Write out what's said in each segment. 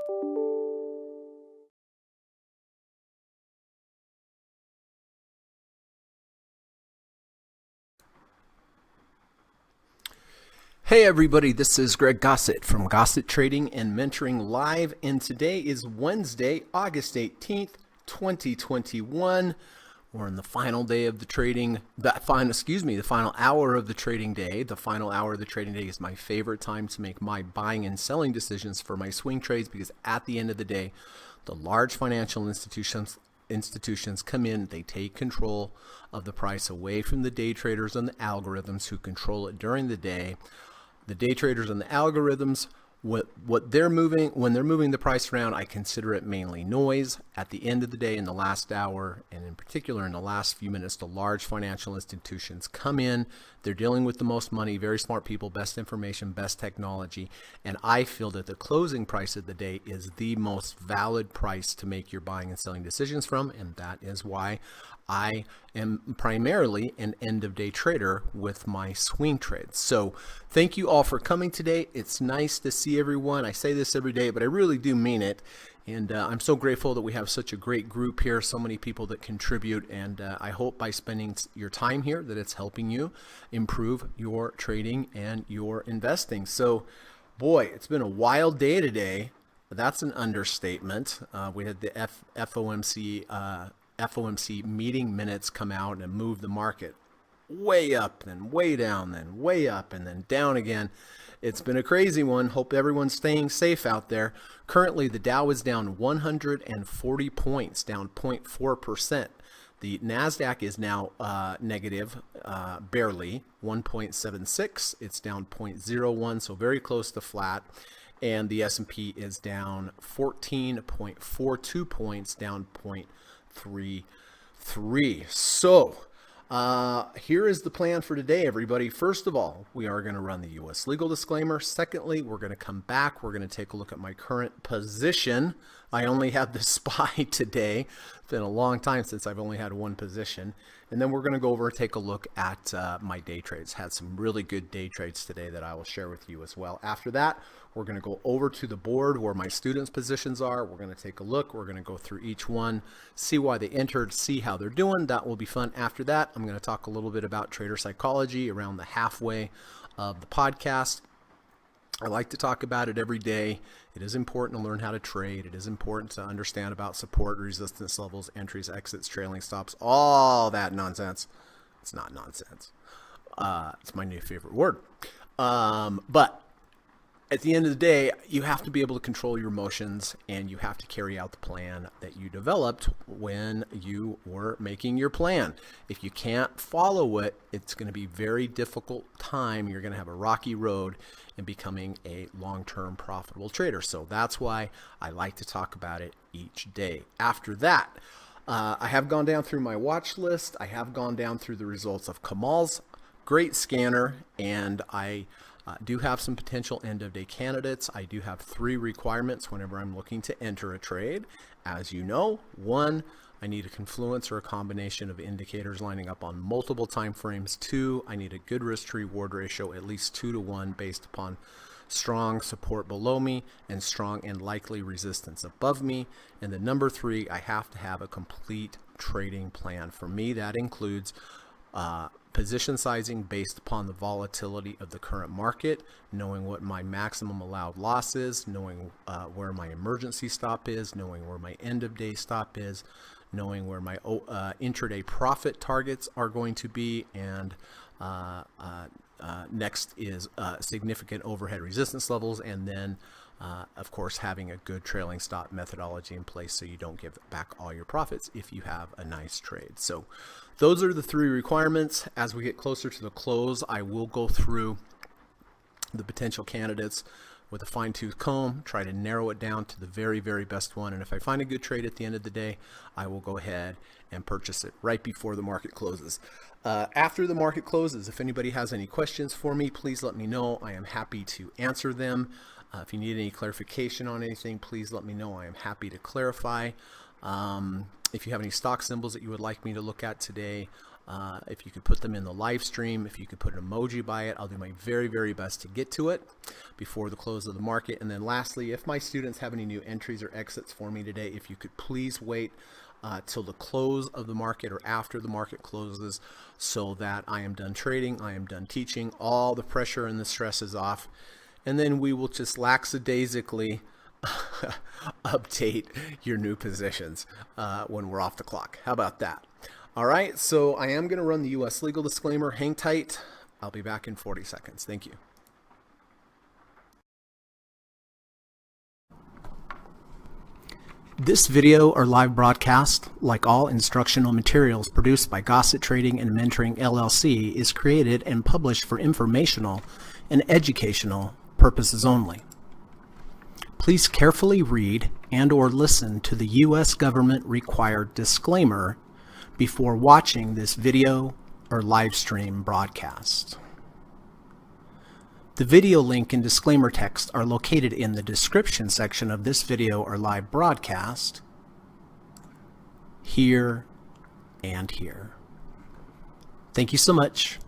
Hey everybody, this is Greg Gossett from Gossett Trading and Mentoring Live, and today is Wednesday, August 18th, 2021. We're in the final day of the the final hour of the trading day. The final hour of the trading day is my favorite time to make my buying and selling decisions for my swing trades, because at the end of the day, the large financial institutions come in, they take control of the price away from the day traders and the algorithms who control it during the day. The day traders and the algorithms, what they're moving, when they're moving the price around, I consider it mainly noise. At the end of the day, in the last hour, and in particular in the last few minutes, the large financial institutions come in. They're dealing with the most money, very smart people, best information, best technology. And I feel that the closing price of the day is the most valid price to make your buying and selling decisions from. And that is why I am primarily an end of day trader with my swing trades. So thank you all for coming today. It's nice to see everyone. I say this every day, but I really do mean it. And I'm so grateful that we have such a great group here, so many people that contribute. And I hope by spending your time here that it's helping you improve your trading and your investing. So boy, it's been a wild day today. That's an understatement. We had the FOMC meeting minutes come out and move the market way up, then way down, then way up, and then down again. It's been a crazy one. Hope everyone's staying safe out there. Currently, the Dow is down 140 points, down 0.4%. The NASDAQ is now negative, barely, 1.76. It's down 0.01, so very close to flat. And the S&P is down 14.42 points, down 0.33. So here is the plan for today, everybody. First of all, we are going to run the U.S. legal disclaimer. Secondly, we're going to come back. We're going to take a look at my current position. I only had the SPY today. It's been a long time since I've only had one position. And then we're going to go over and take a look at my day trades. Had some really good day trades today that I will share with you as well. After that, we're going to go over to the board where my students' positions are. We're going to take a look. We're going to go through each one, see why they entered, see how they're doing. That will be fun. After that, I'm going to talk a little bit about trader psychology around the halfway of the podcast. I like to talk about it every day. It is important to learn how to trade. It is important to understand about support, resistance levels, entries, exits, trailing stops, all that nonsense. It's not nonsense. It's my new favorite word. But at the end of the day, you have to be able to control your emotions, and you have to carry out the plan that you developed when you were making your plan. If you can't follow it, it's going to be a very difficult time. You're going to have a rocky road in becoming a long-term profitable trader. So that's why I like to talk about it each day. After that, I have gone down through my watch list. I have gone down through the results of Kamal's great scanner, and I do have some potential end-of-day candidates. I do have 3 requirements whenever I'm looking to enter a trade. As you know, 1, I need a confluence or a combination of indicators lining up on multiple time frames. 2, I need a good risk-to-reward ratio, at least 2-to-1, based upon strong support below me and strong and likely resistance above me. And the number 3, I have to have a complete trading plan. For me, that includes position sizing based upon the volatility of the current market, knowing what my maximum allowed loss is, knowing where my emergency stop is, knowing where my end of day stop is, knowing where my intraday profit targets are going to be, and next is significant overhead resistance levels, and then of course having a good trailing stop methodology in place so you don't give back all your profits if you have a nice trade. So those are the 3 requirements. As we get closer to the close, I will go through the potential candidates with a fine-tooth comb, try to narrow it down to the very, very best one. And if I find a good trade at the end of the day, I will go ahead and purchase it right before the market closes. After the market closes, if anybody has any questions for me, please let me know. I am happy to answer them. If you need any clarification on anything, please let me know. I am happy to clarify. If you have any stock symbols that you would like me to look at today, If you could put them in the live stream, if you could put an emoji by it, I'll do my very, very best to get to it before the close of the market. And then lastly, if my students have any new entries or exits for me today, if you could please wait till the close of the market or after the market closes, so that I am done trading, I am done teaching, all the pressure and the stress is off, and then we will just lackadaisically update your new positions when we're off the clock. How about that? All right, so I am going to run the U.S. legal disclaimer. Hang tight. I'll be back in 40 seconds. Thank you. This video or live broadcast, like all instructional materials produced by Gossett Trading and Mentoring LLC, is created and published for informational and educational purposes only. Please carefully read and/or listen to the U.S. government required disclaimer before watching this video or live stream broadcast. The video link and disclaimer text are located in the description section of this video or live broadcast, here and here. Thank you so much.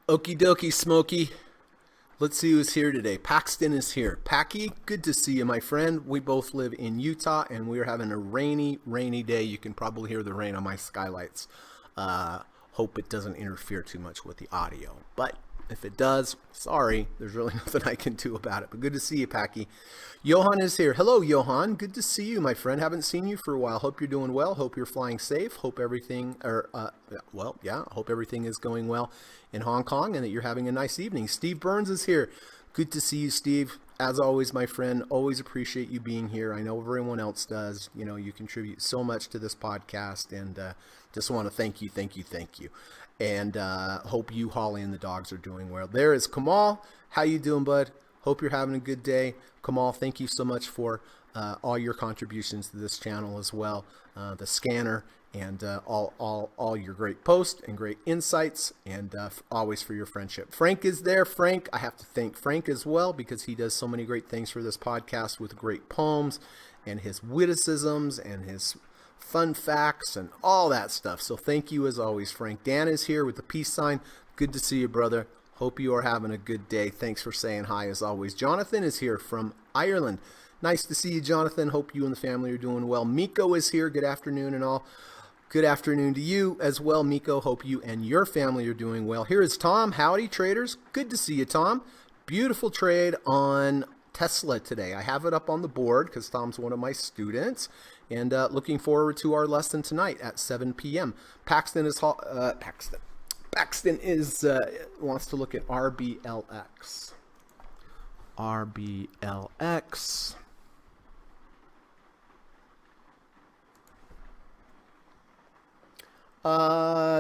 Okie dokie, Smokey. Let's see who's here today. Paxton is here. Packy, good to see you, my friend. We both live in Utah, and we are having a rainy, rainy day. You can probably hear the rain on my skylights. Hope it doesn't interfere too much with the audio. But if it does, sorry, there's really nothing I can do about it. But good to see you, Packy. Johan is here. Hello, Johan. Good to see you, my friend. Haven't seen you for a while. Hope you're doing well. Hope you're flying safe. Hope everything, hope everything is going well in Hong Kong and that you're having a nice evening. Steve Burns is here. Good to see you, Steve. As always, my friend, always appreciate you being here. I know everyone else does. You know, you contribute so much to this podcast, and just want to thank you. And hope you, Holly, and the dogs are doing well. There is Kamal. How you doing, bud? Hope you're having a good day. Kamal, thank you so much for all your contributions to this channel as well. The scanner and all your great posts and great insights, and always for your friendship. Frank is there. Frank, I have to thank Frank as well, because he does so many great things for this podcast with great poems and his witticisms and his fun facts and all that stuff. So thank you as always, Frank. Dan is here with the peace sign. Good to see you, brother. Hope you are having a good day. Thanks for saying hi as always. Jonathan is here from Ireland. Nice to see you, Jonathan. Hope you and the family are doing well. Miko is here. Good afternoon and all. Good afternoon to you as well, Miko. Hope you and your family are doing well. Here is Tom. Howdy, traders. Good to see you, Tom. Beautiful trade on Tesla today. I have it up on the board because Tom's one of my students, and looking forward to our lesson tonight at 7 p.m. Paxton is wants to look at RBLX. RBLX.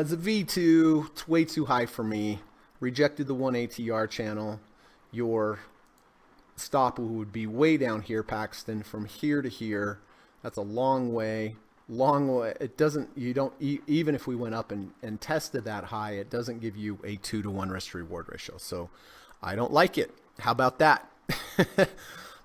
It's a V2. It's way too high for me. Rejected the 1 ATR channel. Your stop would be way down here, Paxton, from here to here. That's a long way. It doesn't, even if we went up and tested that high, it doesn't give you a 2-to-1 risk to reward ratio. So I don't like it. How about that?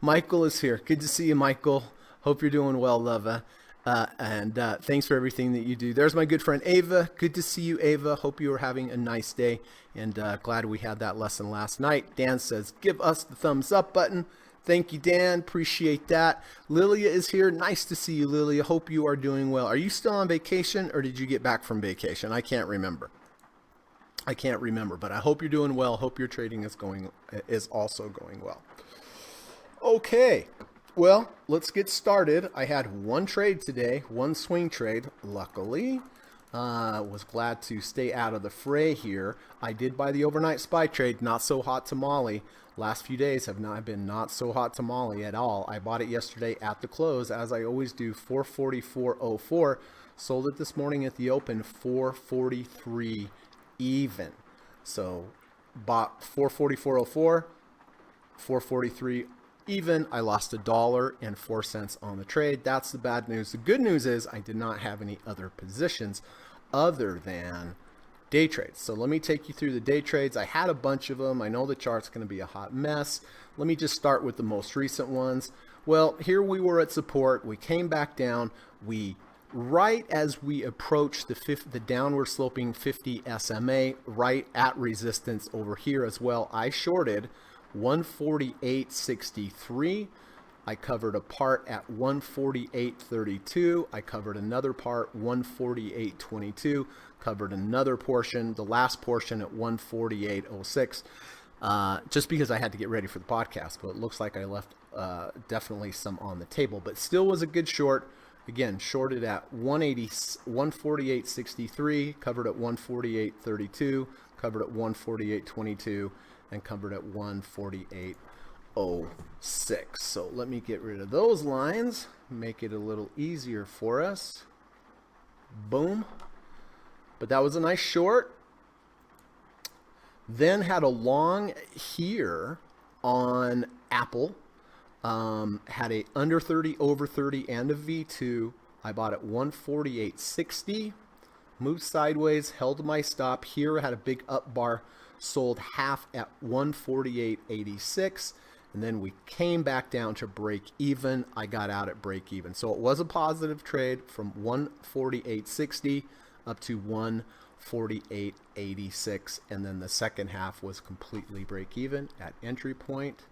Michael is here. Good to see you, Michael. Hope you're doing well, Lova. And thanks for everything that you do. There's my good friend Ava. Good to see you, Ava. Hope you are having a nice day, and glad we had that lesson last night. Dan says, give us the thumbs up button. Thank you, Dan. Appreciate that. Lilia is here. Nice to see you, Lilia. Hope you are doing well. Are you still on vacation, or did you get back from vacation? I can't remember. But I hope you're doing well. Hope your trading is also going well. Okay. Well, let's get started. I had one trade today, one swing trade. Luckily, was glad to stay out of the fray here. I did buy the overnight SPY trade, not so hot tamale. Last few days have not been not so hot tamale at all. I bought it yesterday at the close, as I always do, 444.04. Sold it this morning at the open, 443 even. So bought 444.04, 443 even. I lost $1.04 on the trade. That's the bad news. The good news is I did not have any other positions other than day trades. So let me take you through the day trades. I had a bunch of them. I know the chart's going to be a hot mess. Let me just start with the most recent ones. Well, here we were at support. We came back down. Right as we approached the downward sloping 50 SMA, right at resistance over here as well, I shorted 148.63. I covered a part at 148.32. I covered another part 148.22. Covered another portion, the last portion at 148.06. Just because I had to get ready for the podcast, but it looks like I left definitely some on the table, but still was a good short. Again, shorted at 148.63, covered at 148.32, covered at 148.22, and covered at 148.06. So let me get rid of those lines, make it a little easier for us. Boom. But that was a nice short. Then had a long here on Apple. Had a under 30, over 30, and a V2. I bought at 148.60. Moved sideways, held my stop. Here I had a big up bar, sold half at 148.86. And then we came back down to break even. I got out at break even. So it was a positive trade from 148.60 up to 148.86. And then the second half was completely break even at entry point.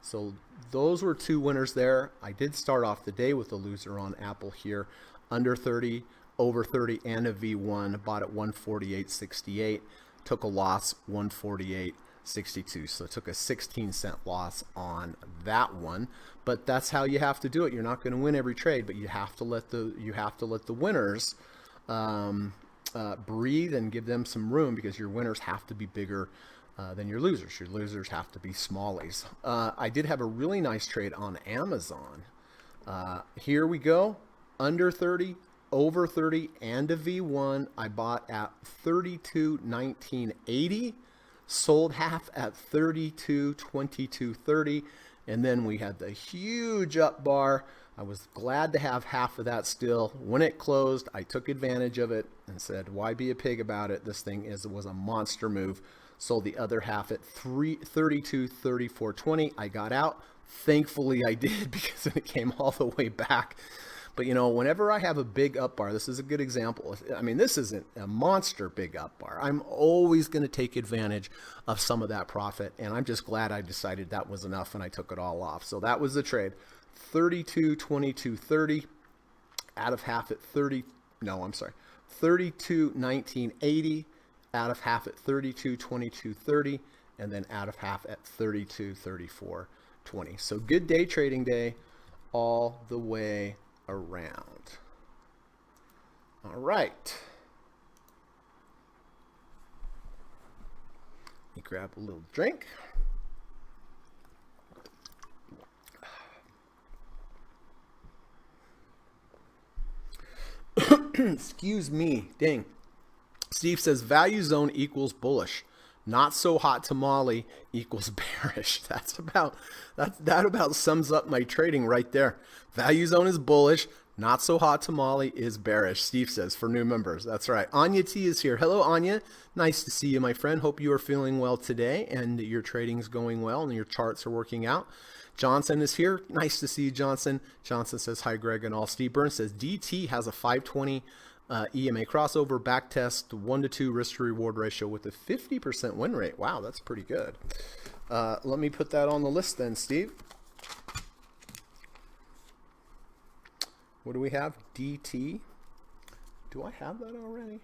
So those were two winners there. I did start off the day with a loser on Apple here. Under 30, over 30, and a V1. Bought at 148.68. Took a loss, 148.62. So took a 16-cent loss on that one. But that's how you have to do it. You're not going to win every trade, but you have to let the winners breathe and give them some room, because your winners have to be bigger than your losers. Your losers have to be smallies. I did have a really nice trade on Amazon. Here we go. Under 30, over 30, and a V1. I bought at 32.19.80. Sold half at 32.22.30. And then we had the huge up bar. I was glad to have half of that still. When it closed, I took advantage of it and said, why be a pig about it? This thing was a monster move. Sold the other half at 32.34.20. I got out. Thankfully I did, because it came all the way back. But you know, whenever I have a big up bar, this is a good example. I mean, this isn't a monster big up bar. I'm always going to take advantage of some of that profit. And I'm just glad I decided that was enough and I took it all off. So that was the trade. 32.22.30 out of half at 32.19.80. Out of half at 32.22.30, and then out of half at 32.34.20. So good day trading day all the way around. All right. Let me grab a little drink. Excuse me. Dang. Steve says value zone equals bullish. Not so hot tamale equals bearish. That about sums up my trading right there. Value zone is bullish. Not so hot tamale is bearish. Steve says for new members. That's right. Anya T is here. Hello, Anya. Nice to see you, my friend. Hope you are feeling well today and your trading is going well and your charts are working out. Johnson is here. Nice to see you, Johnson. Johnson says hi, Greg and all. Steve Burns says DT has a 520 EMA crossover back test 1-to-2 risk to reward ratio with a 50% win rate. Wow, that's pretty good. Let me put that on the list then, Steve. What do we have? DT. Do I have that already?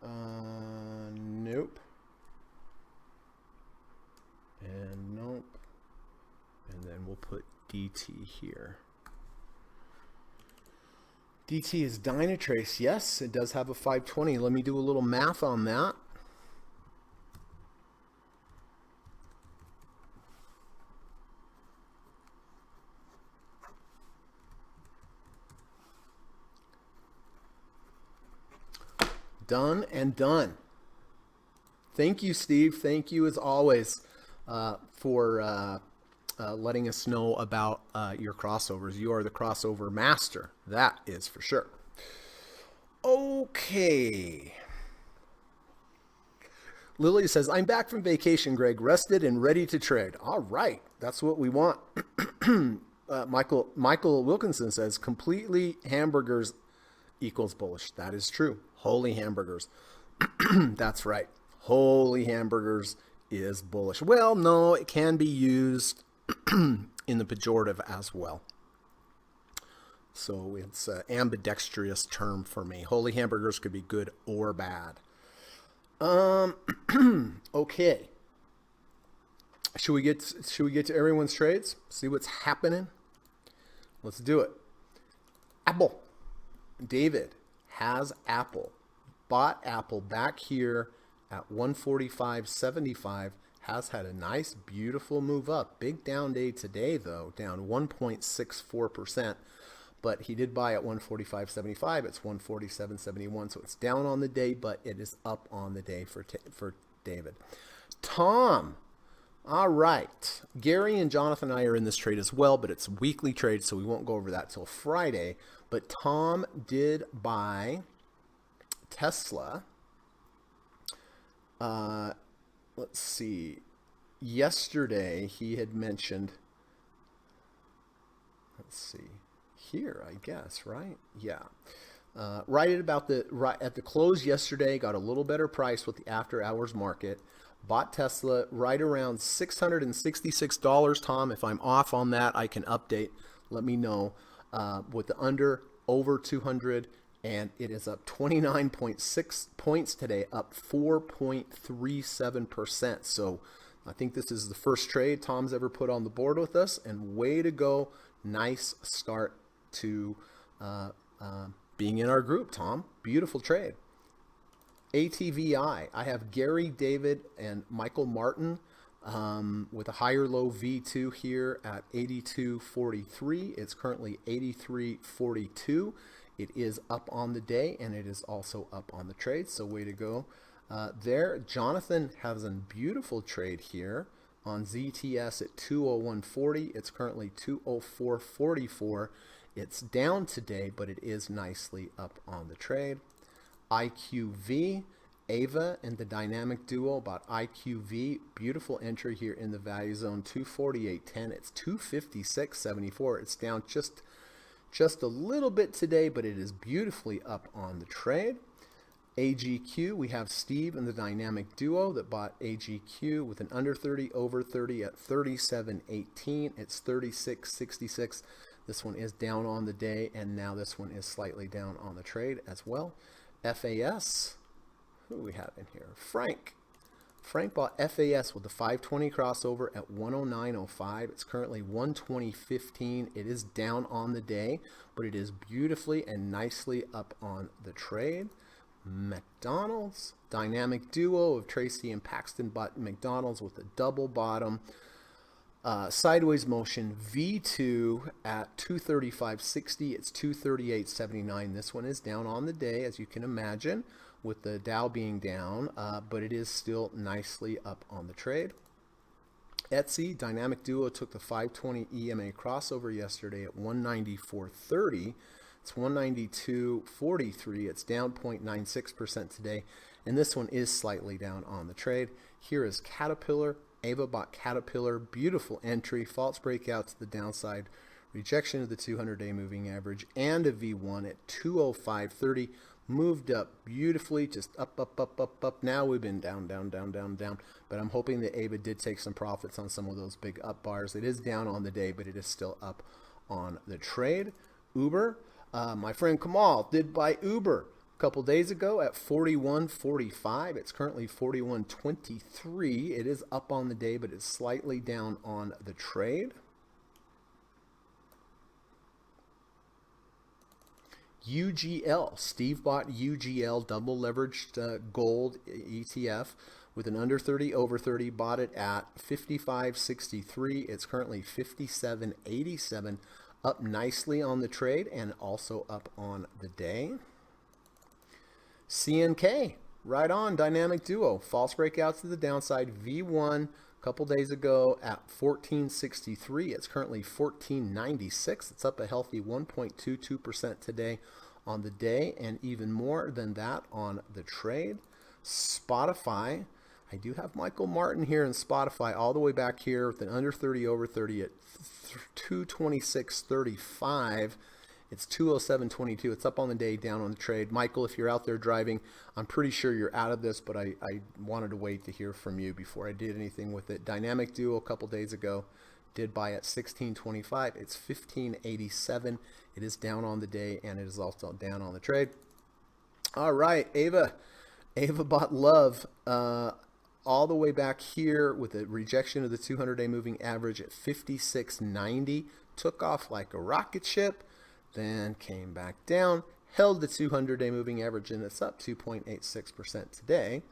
Nope. And nope. And then we'll put DT here. DT is Dynatrace. Yes, it does have a 520. Let me do a little math on that. Done and done. Thank you, Steve. Thank you as always for letting us know about your crossovers. You are the crossover master. That is for sure. Okay. Lily says, I'm back from vacation, Greg, rested and ready to trade. All right. That's what we want. Michael Wilkinson says, completely hamburgers equals bullish. That is true. Holy hamburgers. That's right. Holy hamburgers is bullish. Well, no, it can be used in the pejorative as well. So it's an ambidextrous term for me. Holy hamburgers could be good or bad. Okay. Should we get to everyone's trades? See what's happening? Let's do it. Apple. David has Apple. Bought Apple back here at 145.75. Has had a nice, beautiful move up. Big down day today, though, down 1.64%. But he did buy at 145.75. It's 147.71, so it's down on the day, but it is up on the day for David. Tom. All right. Gary and Jonathan and I are in this trade as well, but it's a weekly trade, so we won't go over that till Friday. But Tom did buy Tesla. Let's see. Yesterday he had mentioned, let's see, here, I guess, right? Yeah. Right at the close yesterday, got a little better price with the after hours market. Bought Tesla right around $666, Tom. If I'm off on that, I can update. Let me know. With the under, over 200, and it is up 29.6 points today, up 4.37%. So I think this is the first trade Tom's ever put on the board with us, and way to go. Nice start to being in our group, Tom. Beautiful trade. ATVI. I have Gary, David, and Michael Martin with a higher low V2 here at 82.43. It's currently 83.42. It is up on the day, and it is also up on the trade, so way to go there. Jonathan has a beautiful trade here on ZTS at 201.40. It's currently 204.44. It's down today, but it is nicely up on the trade. IQV, Ava and the dynamic duo about IQV. Beautiful entry here in the value zone, 248.10. It's 256.74. It's down just a little bit today, but it is beautifully up on the trade. AGQ, we have Steve and the dynamic duo that bought AGQ with an under 30, over 30 at 37.18. It's 36.66. This one is down on the day, and now this one is slightly down on the trade as well. FAS, who do we have in here? Frank bought FAS with the 520 crossover at 109.05. It's currently 120.15. It is down on the day, but it is beautifully and nicely up on the trade. McDonald's, dynamic duo of Tracy and Paxton bought McDonald's with a double bottom. Sideways motion V2 at 235.60. It's 238.79. This one is down on the day, as you can imagine, with the Dow being down, but it is still nicely up on the trade. Etsy, dynamic duo took the 520 EMA crossover yesterday at 194.30. It's 192.43. It's down 0.96% today, and this one is slightly down on the trade. Here is Caterpillar. Ava bought Caterpillar, beautiful entry, false breakout to the downside, rejection of the 200-day moving average, and a V1 at 205.30, moved up beautifully, just up. Now we've been down, but I'm hoping that Ava did take some profits on some of those big up bars. It is down on the day, but it is still up on the trade. Uber, my friend Kamal did buy Uber couple days ago at 41.45. It's currently 41.23. It is up on the day, but it's slightly down on the trade. UGL. Steve bought UGL, double leveraged gold ETF with an under 30, over 30. Bought it at 55.63. It's currently 57.87. Up nicely on the trade and also up on the day. CNK, right on, dynamic duo. False breakouts to the downside. V1 a couple days ago at 14.63. It's currently 14.96. It's up a healthy 1.22% today on the day and even more than that on the trade. Spotify, I do have Michael Martin here in Spotify all the way back here with an under 30 over 30 at 226.35. It's 207.22. It's up on the day, down on the trade. Michael, if you're out there driving, I'm pretty sure you're out of this, but I wanted to wait to hear from you before I did anything with it. Dynamic Duo a couple days ago did buy at 16.25. It's 15.87. It is down on the day, and it is also down on the trade. All right, Ava bought Love all the way back here with a rejection of the 200-day moving average at 56.90. Took off like a rocket ship, then came back down, held the 200-day moving average, and it's up 2.86% today.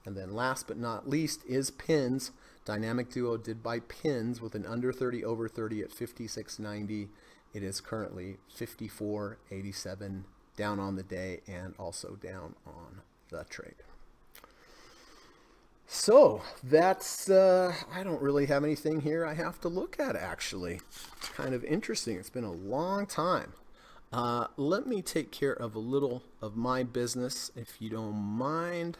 And then last but not least is Pins. Dynamic Duo did buy Pins with an under 30 over 30 at 56.90. It is currently 54.87, down on the day and also down on the trade. So that's, I don't really have anything here I have to look at, actually. It's kind of interesting. It's been a long time. Let me take care of a little of my business, if you don't mind.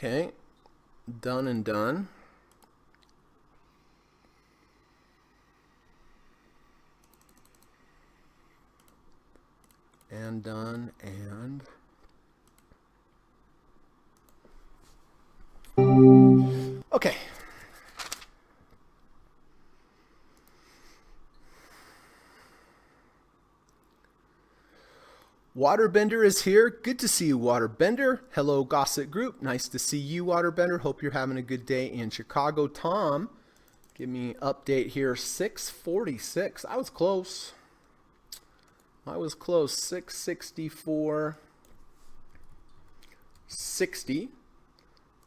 Okay, done and done. And done and okay. Waterbender is here. Good to see you, Waterbender. Hello, Gossett Group. Nice to see you, Waterbender. Hope you're having a good day in Chicago. Tom, give me an update here. 646. I was close. 664. 60.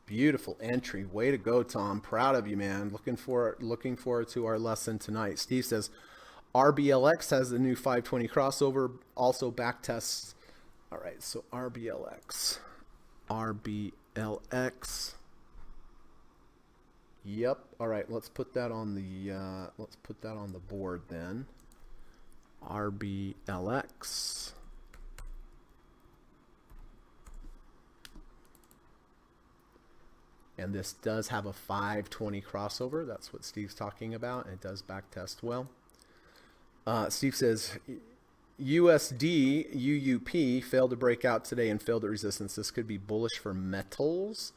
Beautiful entry. Way to go, Tom. Proud of you, man. Looking forward to our lesson tonight. Steve says, RBLX has the new 520 crossover, also back tests. All right, so RBLX. Yep. All right, let's put that on the board then. RBLX. And this does have a 520 crossover. That's what Steve's talking about. And it does back test well. Steve says, USD UUP failed to break out today and failed at resistance. This could be bullish for metals.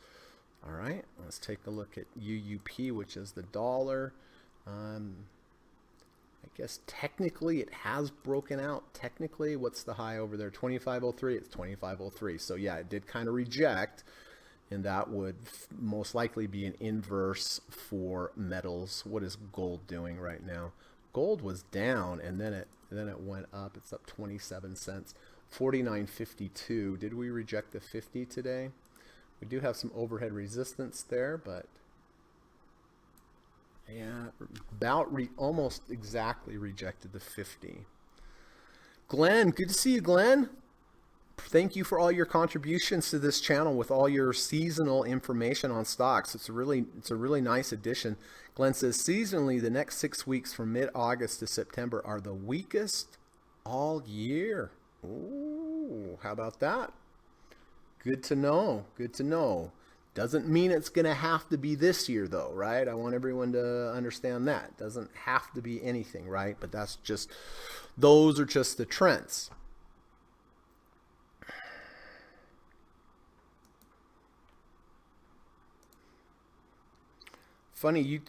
All right, let's take a look at UUP, which is the dollar. I guess technically it has broken out. Technically, what's the high over there? 25.03. It's 25.03. So yeah, it did kind of reject, and that would most likely be an inverse for metals. What is gold doing right now? Gold was down, and then it went up. It's up 27 cents, 49.52. Did we reject the 50 today? We do have some overhead resistance there, but yeah, almost exactly rejected the 50. Glenn, good to see you, Glenn. Thank you for all your contributions to this channel with all your seasonal information on stocks. It's a really nice addition. Glenn says, seasonally, the next 6 weeks from mid-August to September are the weakest all year. Ooh, how about that? Good to know. Good to know. Doesn't mean it's going to have to be this year, though, right? I want everyone to understand that. Doesn't have to be anything, right? But those are just the trends. Funny,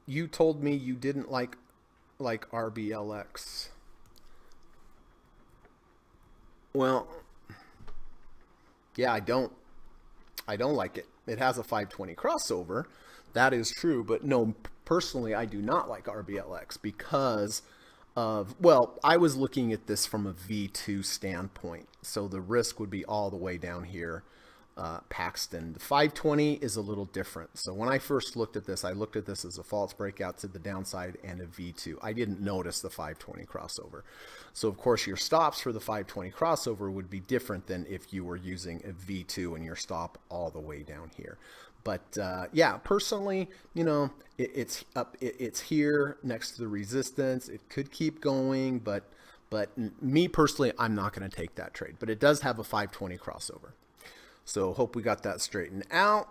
you told me you didn't like RBLX. Well, yeah, I don't like it. It has a 520 crossover. That is true, but no, personally, I do not like RBLX because of, well, I was looking at this from a V2 standpoint. So the risk would be all the way down here. Paxton. The 520 is a little different. So when I first looked at this, I looked at this as a false breakout to the downside and a V2. I didn't notice the 520 crossover. So of course your stops for the 520 crossover would be different than if you were using a V2 and your stop all the way down here. But yeah, personally, it's up. It's here next to the resistance. It could keep going, but me personally, I'm not going to take that trade. But it does have a 520 crossover. So hope we got that straightened out.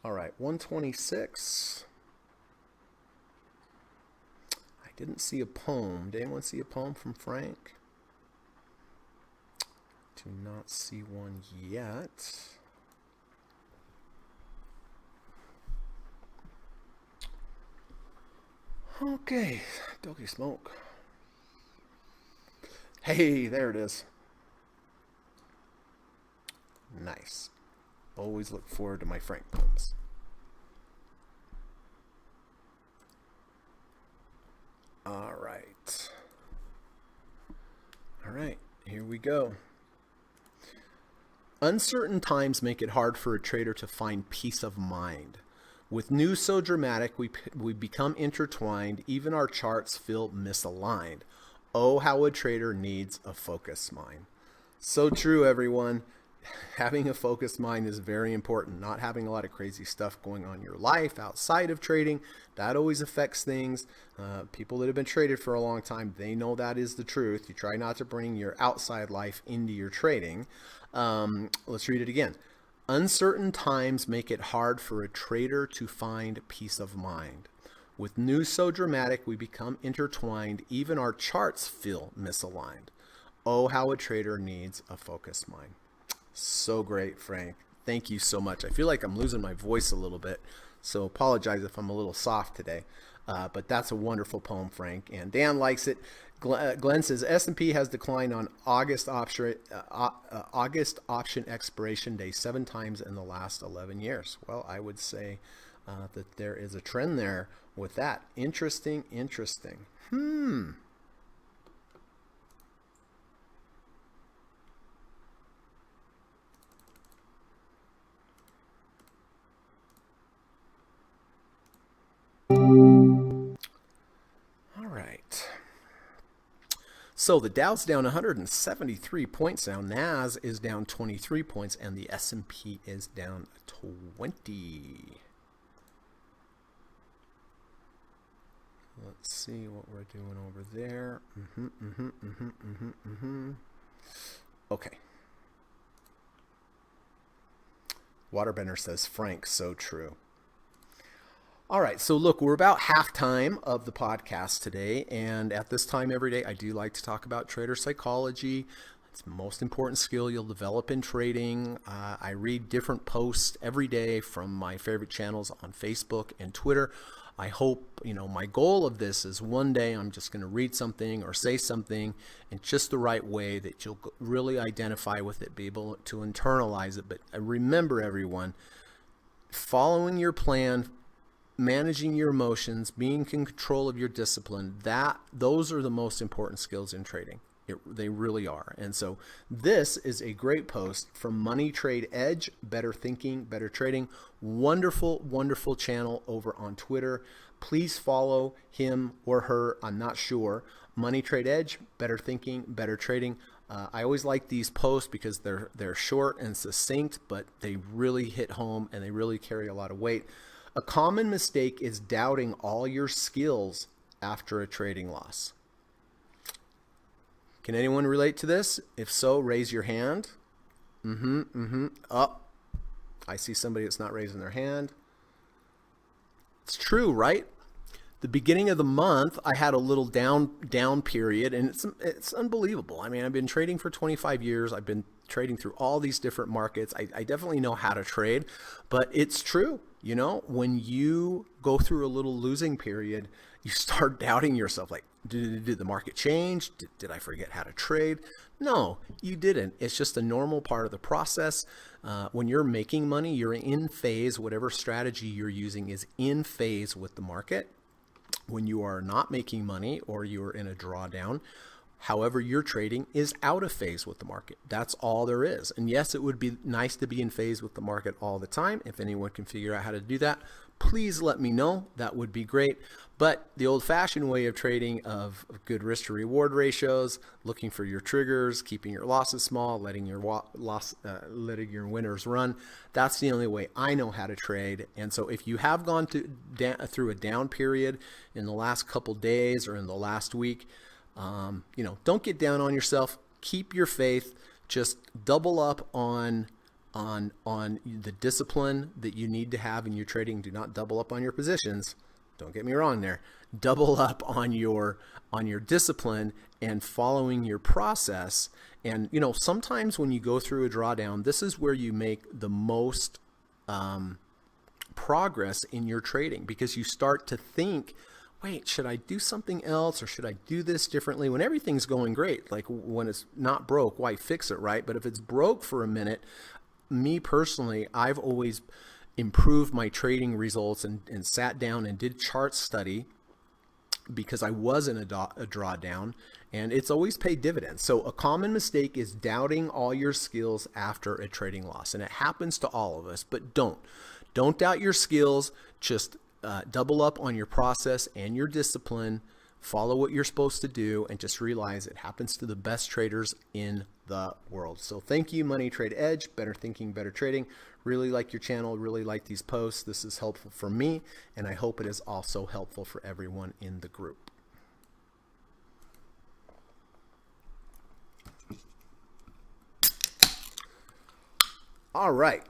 All right, 126. I didn't see a poem. Did anyone see a poem from Frank? Do not see one yet. Okay, doggy smoke. Hey, there it is. Nice. Always look forward to my Frank poems. All right. All right, here we go. Uncertain times make it hard for a trader to find peace of mind. With news so dramatic, we become intertwined. Even our charts feel misaligned. Oh, how a trader needs a focused mind. So true, everyone. Having a focused mind is very important. Not having a lot of crazy stuff going on in your life outside of trading, that always affects things. People that have been traded for a long time, they know that is the truth. You try not to bring your outside life into your trading. Let's read it again. Uncertain times make it hard for a trader to find peace of mind. With news so dramatic, we become intertwined. Even our charts feel misaligned. Oh, how a trader needs a focused mind. So great, Frank. Thank you so much. I feel like I'm losing my voice a little bit, so apologize if I'm a little soft today. But that's a wonderful poem, Frank. And Dan likes it. Glenn says S&P has declined on August option expiration day 7 times in the last 11 years. Well, I would say that there is a trend there with that. Interesting. So the Dow's down 173 points now. NAS is down 23 points, and the S&P is down 20. Let's see what we're doing over there. Okay. Waterbender says, Frank, so true. All right, so look, we're about halftime of the podcast today, and at this time every day, I do like to talk about trader psychology. It's the most important skill you'll develop in trading. I read different posts every day from my favorite channels on Facebook and Twitter. I hope, my goal of this is one day I'm just going to read something or say something in just the right way that you'll really identify with it, be able to internalize it. But remember, everyone, following your plan, managing your emotions, being in control of your discipline, those are the most important skills in trading. They really are. And so this is a great post from Money Trade Edge, Better Thinking, Better Trading. Wonderful, wonderful channel over on Twitter. Please follow him or her, I'm not sure. Money Trade Edge, Better Thinking, Better Trading. I always like these posts because they're short and succinct, but they really hit home and they really carry a lot of weight. A common mistake is doubting all your skills after a trading loss. Can anyone relate to this? If so, raise your hand. Oh, I see somebody that's not raising their hand. It's true, right? The beginning of the month, I had a little down period, and it's unbelievable. I mean, I've been trading for 25 years. I've been trading through all these different markets. I definitely know how to trade, but it's true. When you go through a little losing period, you start doubting yourself. Like, did the market change? Did I forget how to trade? No, you didn't. It's just a normal part of the process. When you're making money, you're in phase. Whatever strategy you're using is in phase with the market. When you are not making money or you're in a drawdown, however you're trading is out of phase with the market. That's all there is. And yes, it would be nice to be in phase with the market all the time. If anyone can figure out how to do that, please let me know. That would be great. But the old-fashioned way of trading of good risk to reward ratios, looking for your triggers, keeping your losses small, letting your winners run, that's the only way I know how to trade. And so if you have gone through a down period in the last couple days or in the last week, don't get down on yourself. Keep your faith. Just double up on the discipline that you need to have in your trading. Do not double up on your positions. Don't get me wrong there. Double up on your discipline and following your process. And sometimes when you go through a drawdown, this is where you make the most progress in your trading, because you start to think, wait, should I do something else, or should I do this differently? When everything's going great, like when it's not broke, why fix it, right? But if it's broke for a minute, me personally, I've always improved my trading results and sat down and did chart study, because I was in a drawdown, and it's always paid dividends. So a common mistake is doubting all your skills after a trading loss. And it happens to all of us, but don't doubt your skills. Just double up on your process and your discipline, follow what you're supposed to do, and just realize it happens to the best traders in the world. So thank you, Money Trade Edge, Better Thinking, Better Trading. Really like your channel, really like these posts. This is helpful for me, and I hope it is also helpful for everyone in the group. All right.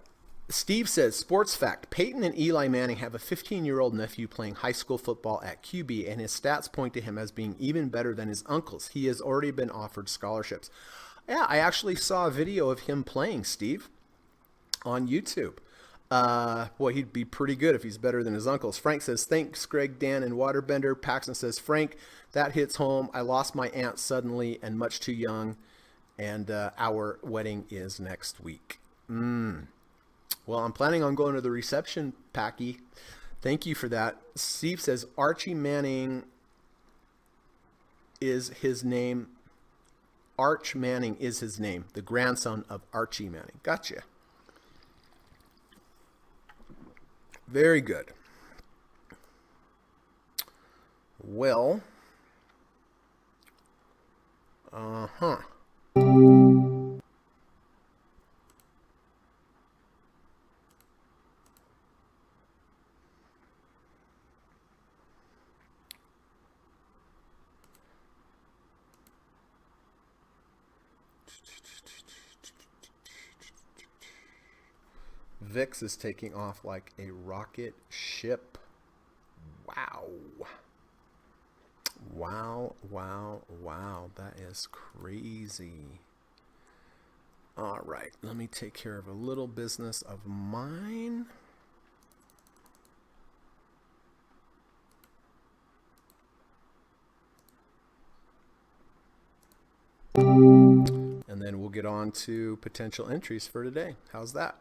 Steve says, sports fact, Peyton and Eli Manning have a 15-year-old nephew playing high school football at QB, and his stats point to him as being even better than his uncles. He has already been offered scholarships. Yeah, I actually saw a video of him playing, Steve, on YouTube. Boy, he'd be pretty good if he's better than his uncles. Frank says, thanks, Greg, Dan, and Waterbender. Paxton says, Frank, that hits home. I lost my aunt suddenly and much too young, and our wedding is next week. Well, I'm planning on going to the reception, Packy. Thank you for that. Steve says Archie Manning is his name. Arch Manning is his name, the grandson of Archie Manning. Gotcha. Very good. Well, VIX is taking off like a rocket ship. Wow. Wow, wow, wow. That is crazy. All right, let me take care of a little business of mine. And then we'll get on to potential entries for today. How's that?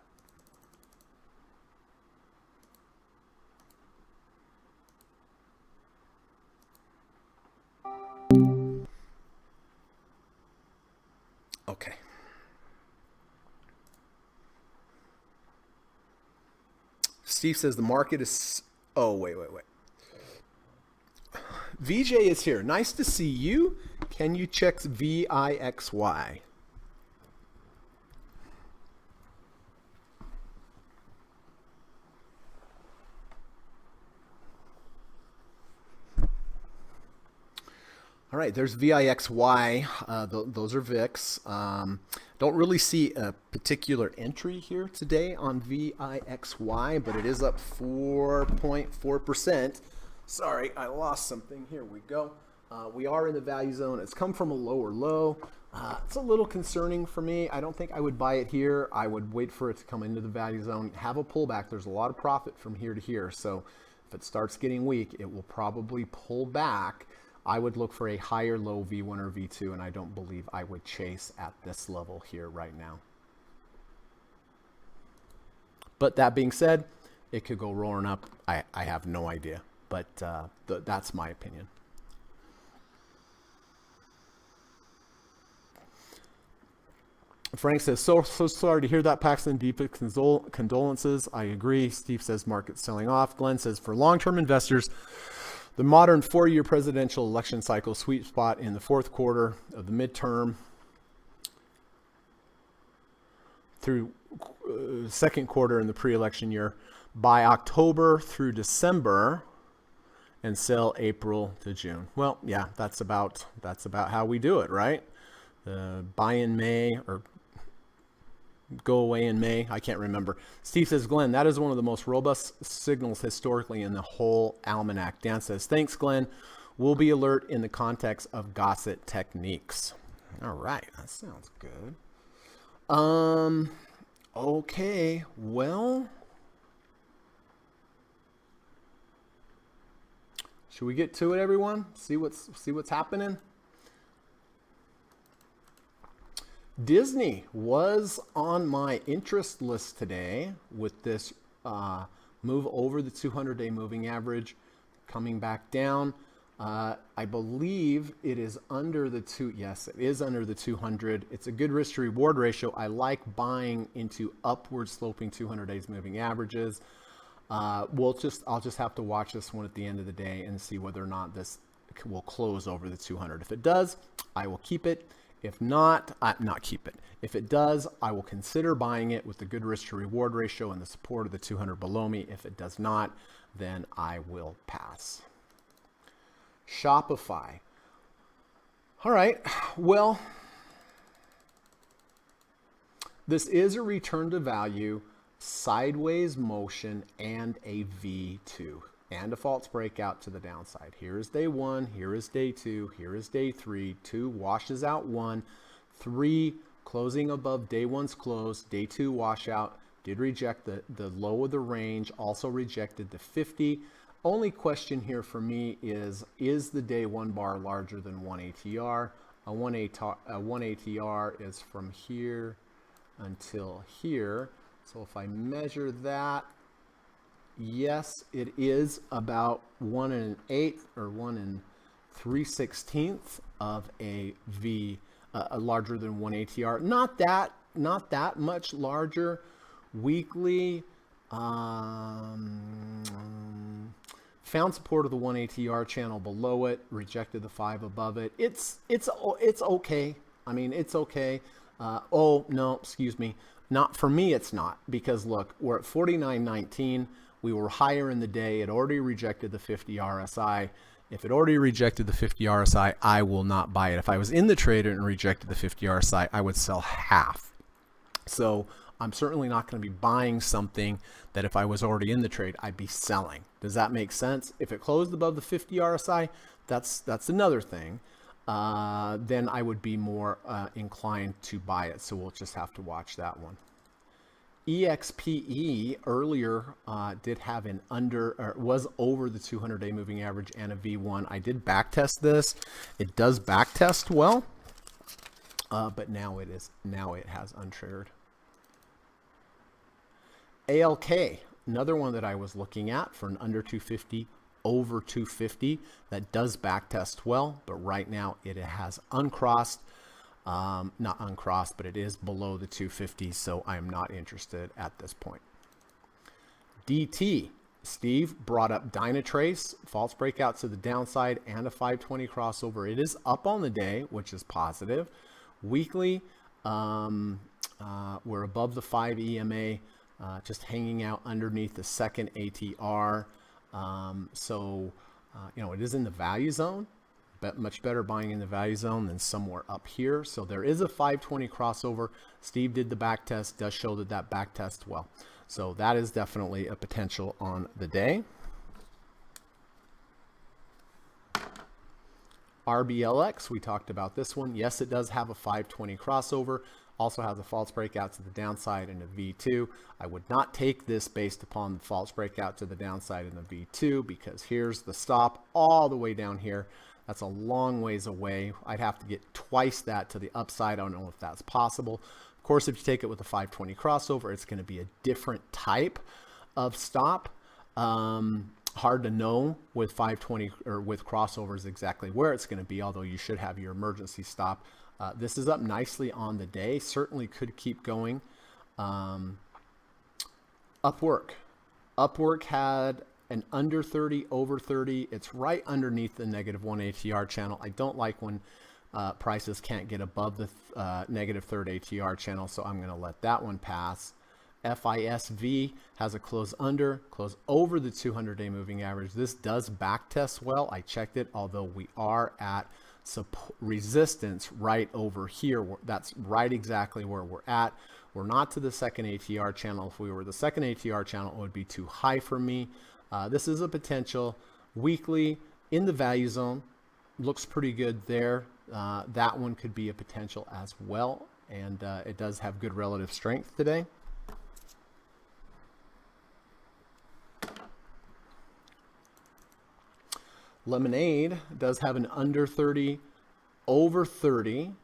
Okay. Steve says the market is... Oh, wait. VJ is here. Nice to see you. Can you check VIXY? All right, there's VIXY. Those are VIX. Don't really see a particular entry here today on VIXY, but it is up 4.4%. Sorry, I lost something. Here we go. We are in the value zone. It's come from a lower low. It's a little concerning for me. I don't think I would buy it here. I would wait for it to come into the value zone, have a pullback. There's a lot of profit from here to here. So if it starts getting weak, it will probably pull back. I would look for a higher low V1 or V2, and I don't believe I would chase at this level here right now. But that being said, it could go roaring up. I have no idea, but that's my opinion. Frank says, so sorry to hear that, Paxton. Deepest condolences. I agree. Steve says, market selling off. Glenn says, for long-term investors, the modern 4-year presidential election cycle sweet spot in the fourth quarter of the midterm through second quarter in the pre-election year, by October through December, and sell April to June. Well, yeah, that's about how we do it, right? Buy in May or go away in May. I can't remember. Steve says, Glenn, that is one of the most robust signals historically in the whole almanac. Dan says, thanks, Glenn. We'll be alert in the context of Gossett techniques. All right, that sounds good. Okay, well, should we get to it, everyone? See what's happening? Disney was on my interest list today with this move over the 200-day moving average, coming back down. I believe it is under the yes, it is under the 200. It's a good risk to reward ratio. I like buying into upward sloping 200 days moving averages. I'll just have to watch this one at the end of the day and see whether or not this will close over the 200. If it does, I will keep it. If not, not keep it. If it does, I will consider buying it with the good risk to reward ratio and the support of the 200 below me. If it does not, then I will pass. Shopify. All right, well, this is a return to value, sideways motion, and a V2, and a false breakout to the downside. Here is day 1, here is day 2, here is day 3. 2 washes out 1, 3 closing above day 1's close, day 2 washout, did reject the low of the range, also rejected the 50. Only question here for me is the day 1 bar larger than 1 ATR? A 1 ATR is from here until here. So if I measure that, yes, it is about 1 1/8 or 1 3/16 of a V, a larger than 1 ATR. Not that much larger. Weekly, found support of the 1 ATR channel below it, rejected the 5 above it. It's okay. I mean, it's okay. Oh no, excuse me. Not for me, it's not, because look, we're at 49.19. We were higher in the day. It already rejected the 50 RSI. If it already rejected the 50 RSI, I will not buy it. If I was in the trade and rejected the 50 RSI, I would sell half. So I'm certainly not going to be buying something that if I was already in the trade, I'd be selling. Does that make sense? If it closed above the 50 RSI, that's another thing. Then I would be more inclined to buy it. So we'll just have to watch that one. EXPE earlier did have an was over the 200-day moving average and a V1. I did back test this. It does back test well, but now it has untriggered. ALK, another one that I was looking at for an under 250, over 250, that does back test well, but right now it has uncrossed. Not uncrossed, but it is below the 250, so I am not interested at this point. DT, Steve brought up Dynatrace, false breakout to the downside and a 520 crossover. It is up on the day, which is positive. Weekly, we're above the 5 EMA, just hanging out underneath the second ATR. It is in the value zone. But much better buying in the value zone than somewhere up here. So there is a 520 crossover. Steve did the back test, does show that back test well. So that is definitely a potential on the day. RBLX, we talked about this one. Yes, it does have a 520 crossover. Also has a false breakout to the downside in a V2. I would not take this based upon the false breakout to the downside in the V2 because here's the stop all the way down here. That's a long ways away. I'd have to get twice that to the upside. I don't know if that's possible. Of course, if you take it with a 520 crossover, it's going to be a different type of stop. Hard to know with 520 or with crossovers exactly where it's going to be, although you should have your emergency stop. This is up nicely on the day, certainly could keep going. Upwork had an under 30, over 30. It's right underneath the -1 ATR channel. I don't like when prices can't get above the -3rd ATR channel, so I'm going to let that one pass. FISV has a close under, close over the 200-day moving average. This does back test well. I checked it, although we are at resistance right over here. That's right exactly where we're at. We're not to the second ATR channel. If we were the second ATR channel, it would be too high for me. This is a potential weekly in the value zone. Looks pretty good there. That one could be a potential as well. And it does have good relative strength today. Lemonade does have an under 30, over 30,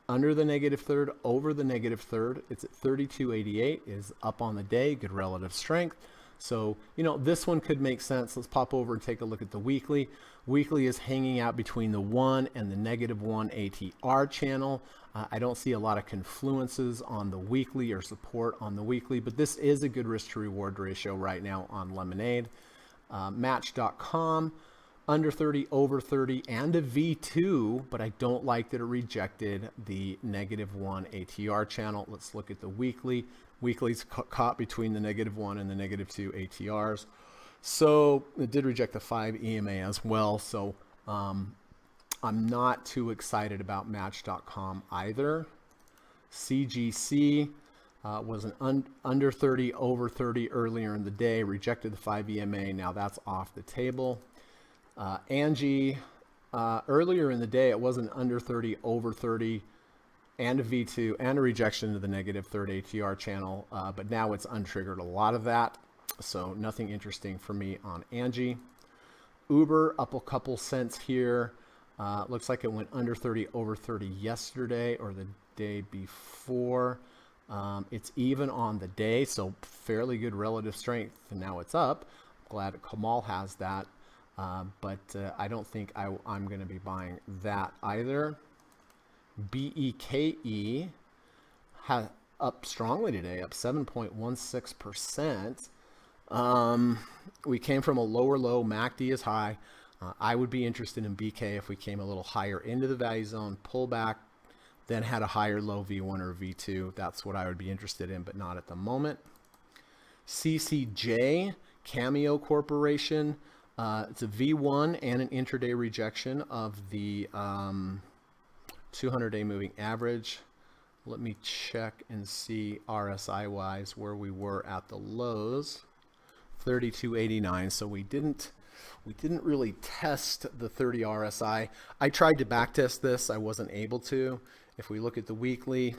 under the -3rd, over the -3rd. It's at 32.88, is up on the day, good relative strength. So, you know, this one could make sense. Let's pop over and take a look at the weekly. Weekly is hanging out between the 1 and the -1 ATR channel. I don't see a lot of confluences on the weekly or support on the weekly, but this is a good risk to reward ratio right now on Lemonade. Match.com. Under 30, over 30, and a V2, but I don't like that it rejected the -1 ATR channel. Let's look at the weekly. Weekly's caught between the -1 and the -2 ATRs. So it did reject the 5 EMA as well. So I'm not too excited about Match.com either. CGC was an under 30, over 30 earlier in the day, rejected the 5 EMA. Now that's off the table. Angie, earlier in the day, it wasn't under 30, over 30, and a V2, and a rejection to the -3rd ATR channel, but now it's untriggered a lot of that, so nothing interesting for me on Angie. Uber, up a couple cents here. Looks like it went under 30, over 30 yesterday or the day before. It's even on the day, so fairly good relative strength, and now it's up. Glad Kamal has that. But I don't think I'm going to be buying that either. BEKE has up strongly today, up 7.16%. We came from a lower low. MACD is high. I would be interested in BK if we came a little higher into the value zone, pull back, then had a higher low V1 or V2. That's what I would be interested in, but not at the moment. CCJ, Cameo Corporation. It's a V1 and an intraday rejection of the 200-day moving average. Let me check and see RSI wise where we were at the lows. 32.89. So we didn't really test the 30 RSI. I tried to back test this. I wasn't able to. If we look at the weekly,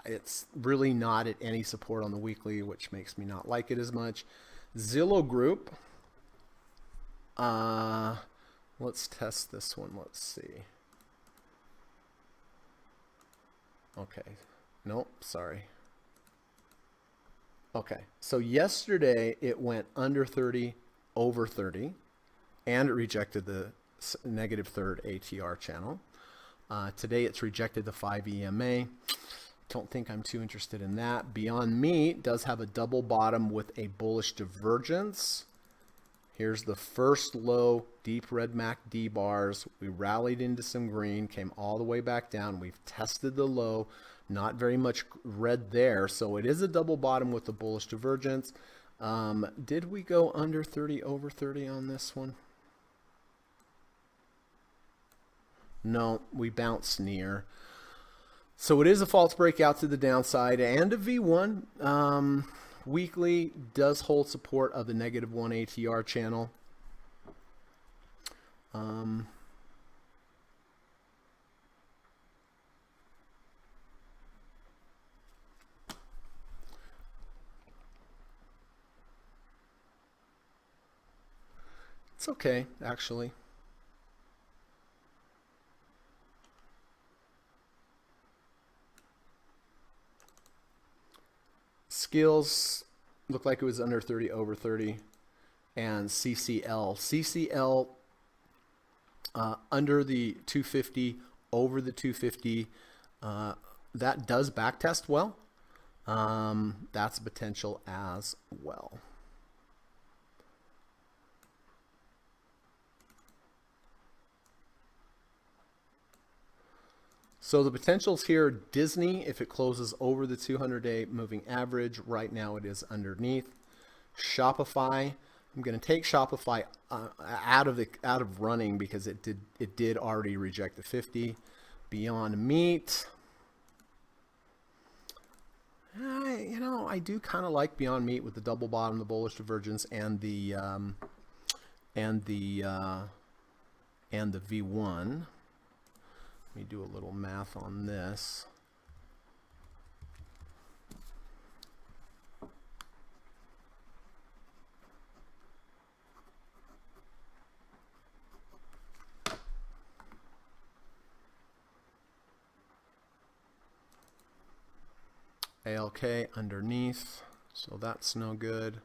it's really not at any support on the weekly, which makes me not like it as much. Zillow Group. Let's test this one. Let's see. Okay. Nope, sorry. Okay. So yesterday it went under 30, over 30, and it rejected the -3rd ATR channel. Today it's rejected the 5 EMA. Don't think I'm too interested in that. Beyond Meat does have a double bottom with a bullish divergence. Here's the first low, deep red MACD bars. We rallied into some green, came all the way back down. We've tested the low, not very much red there. So it is a double bottom with the bullish divergence. Did we go under 30, over 30 on this one? No, we bounced near. So it is a false breakout to the downside and a V1. Weekly does hold support of the -1 ATR channel. It's okay, actually. Skills looked like it was under 30, over 30. And CCL. CCL under the 250, over the 250. That does backtest well. That's a potential as well. So the potentials here, Disney, if it closes over the 200-day moving average, right now it is underneath. Shopify, I'm going to take Shopify out of running because it did already reject the 50. Beyond Meat, I do kind of like Beyond Meat with the double bottom, the bullish divergence, and the V1. Let me do a little math on this. ALK underneath, so that's no good.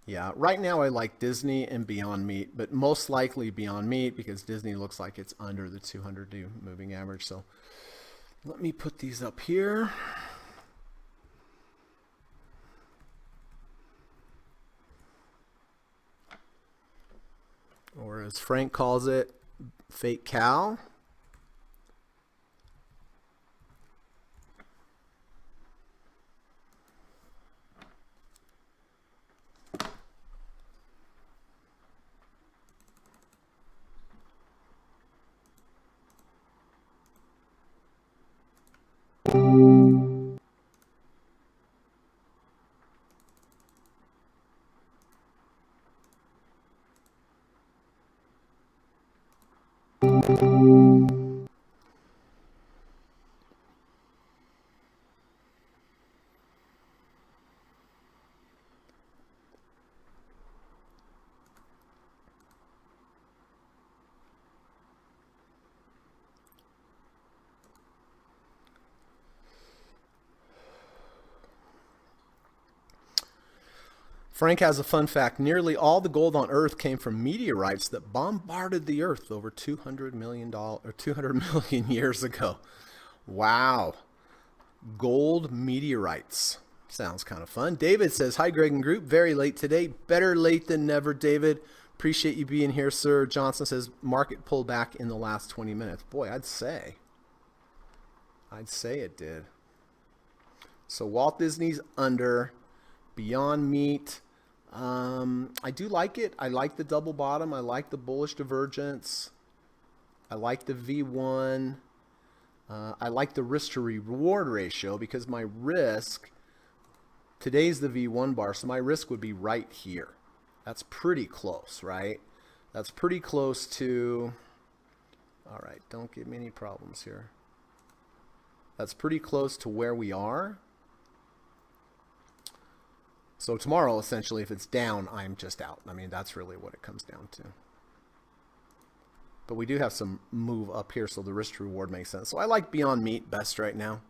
Yeah, right now I like Disney and Beyond Meat, but most likely Beyond Meat because Disney looks like it's under the 200-day moving average. So let me put these up here. Or as Frank calls it, fake cow. Frank has a fun fact. Nearly all the gold on Earth came from meteorites that bombarded the Earth over $200 million or 200 million years ago. Wow. Gold meteorites. Sounds kind of fun. David says, hi, Greg and group. Very late today. Better late than never, David. Appreciate you being here, sir. Johnson says, market pulled back in the last 20 minutes. Boy, I'd say it did. So Walt Disney's under. Beyond Meat. I do like it. I like the double bottom. I like the bullish divergence. I like the V1. I like the risk to reward ratio because my risk, today's the V1 bar, so my risk would be right here. That's pretty close, right? That's pretty close to, all right, don't give me any problems here. That's pretty close to where we are. So tomorrow, essentially, if it's down, I'm just out. I mean, that's really what it comes down to. But we do have some move up here, so the risk to reward makes sense. So I like Beyond Meat best right now.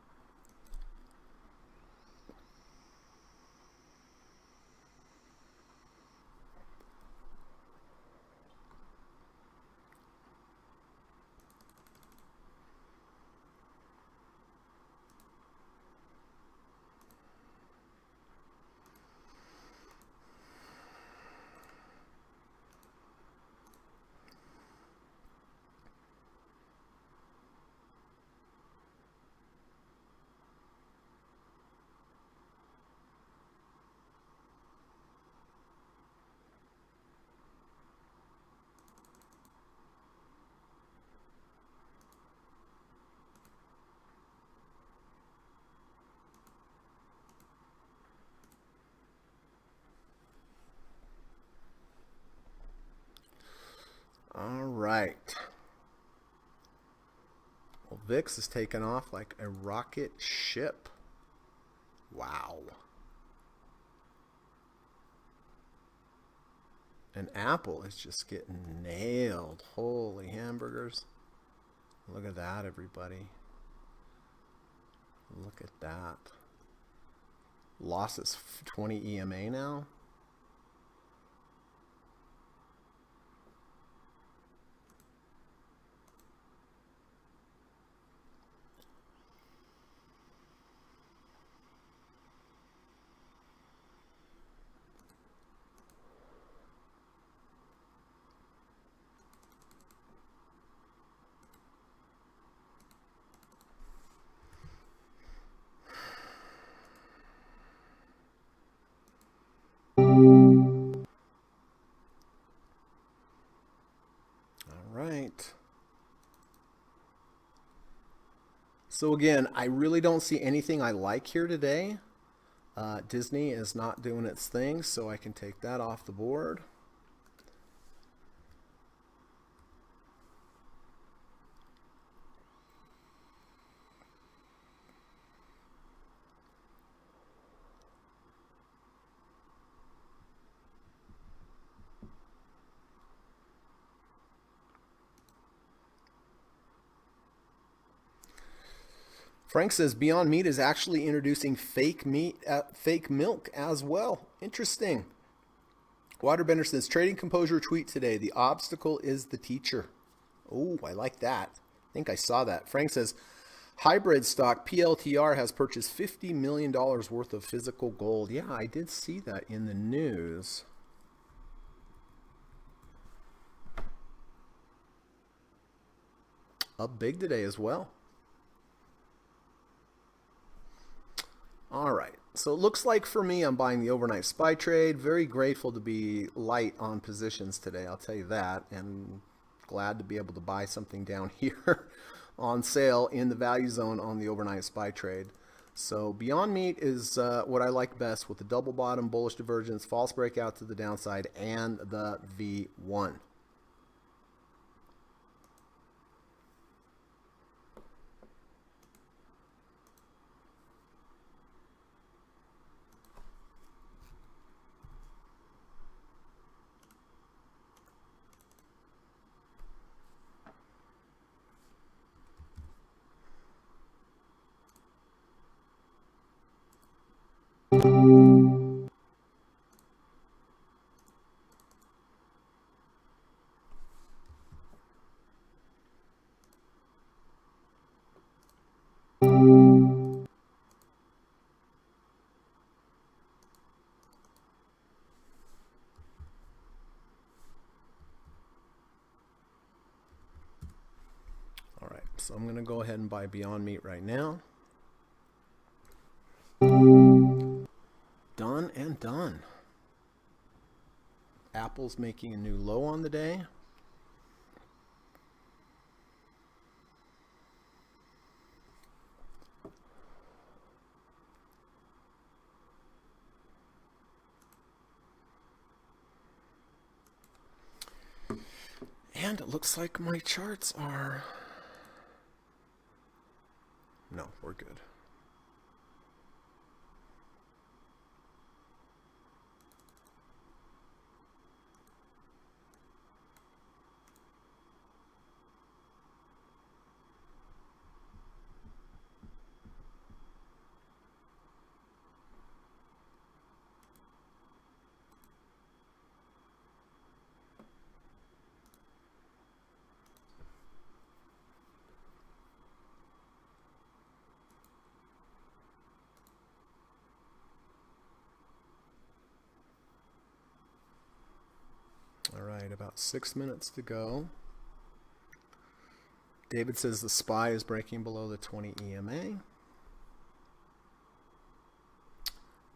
All right. VIX is taking off like a rocket ship. Wow. And Apple is just getting nailed. Holy hamburgers. Look at that, everybody. Look at that. Losses 20 EMA now. Right. So again, I really don't see anything I like here today. Disney is not doing its thing, so I can take that off the board. Frank says Beyond Meat is actually introducing fake milk as well. Interesting. Waterbender says Trading Composure tweet today. The obstacle is the teacher. Oh, I like that. I think I saw that. Frank says hybrid stock PLTR has purchased $50 million worth of physical gold. Yeah, I did see that in the news. Up big today as well. All right, so it looks like for me, I'm buying the overnight SPY trade. Very grateful to be light on positions today, I'll tell you that, and glad to be able to buy something down here on sale in the value zone on the overnight SPY trade. So Beyond Meat is what I like best with the double bottom, bullish divergence, false breakout to the downside, and the V1. All right, so I'm going to go ahead and buy Beyond Meat right now. Done and done. Apple's making a new low on the day. And it looks like my charts are... No, we're good. All right, about 6 minutes to go. David says the SPY is breaking below the 20 EMA.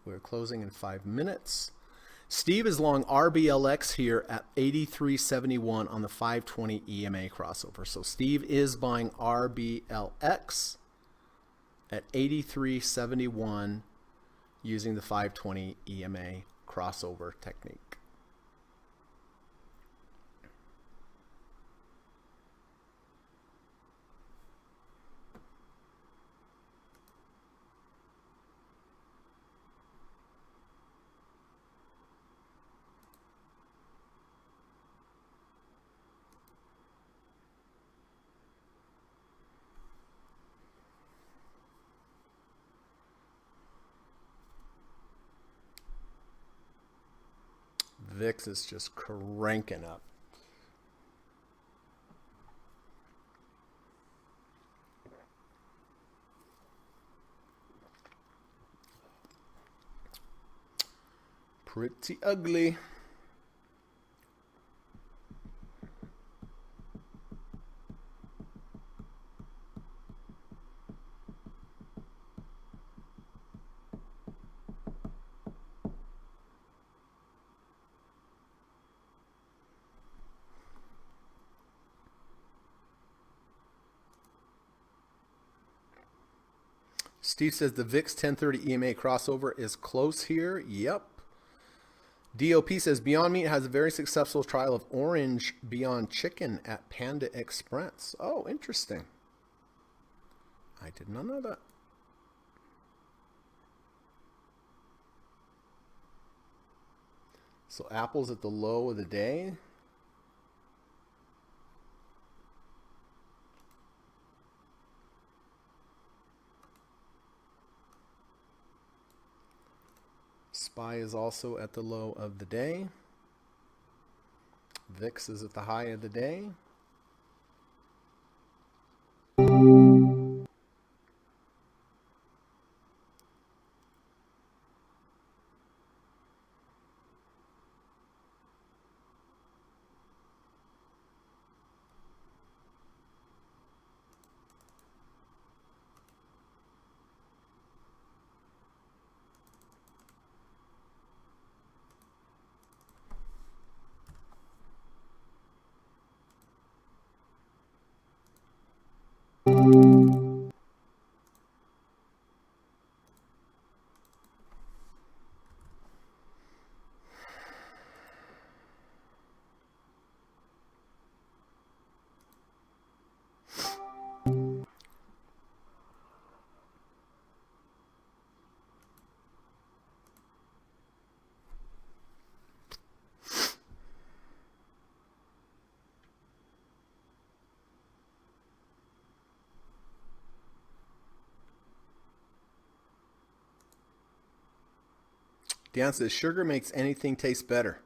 We're closing in 5 minutes. Steve is long RBLX here at 83.71 on the 520 EMA crossover. So Steve is buying RBLX at 83.71 using the 520 EMA crossover technique. VIX is just cranking up. Pretty ugly. Steve says the VIX 1030 EMA crossover is close here. Yep. DOP says Beyond Meat has a very successful trial of orange Beyond Chicken at Panda Express. Oh, interesting. I did not know that. So apples at the low of the day. SPY is also at the low of the day. VIX is at the high of the day. Dan says sugar makes anything taste better.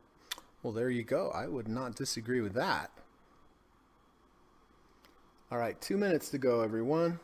Well, there you go. I would not disagree with that. All right, 2 minutes to go, everyone.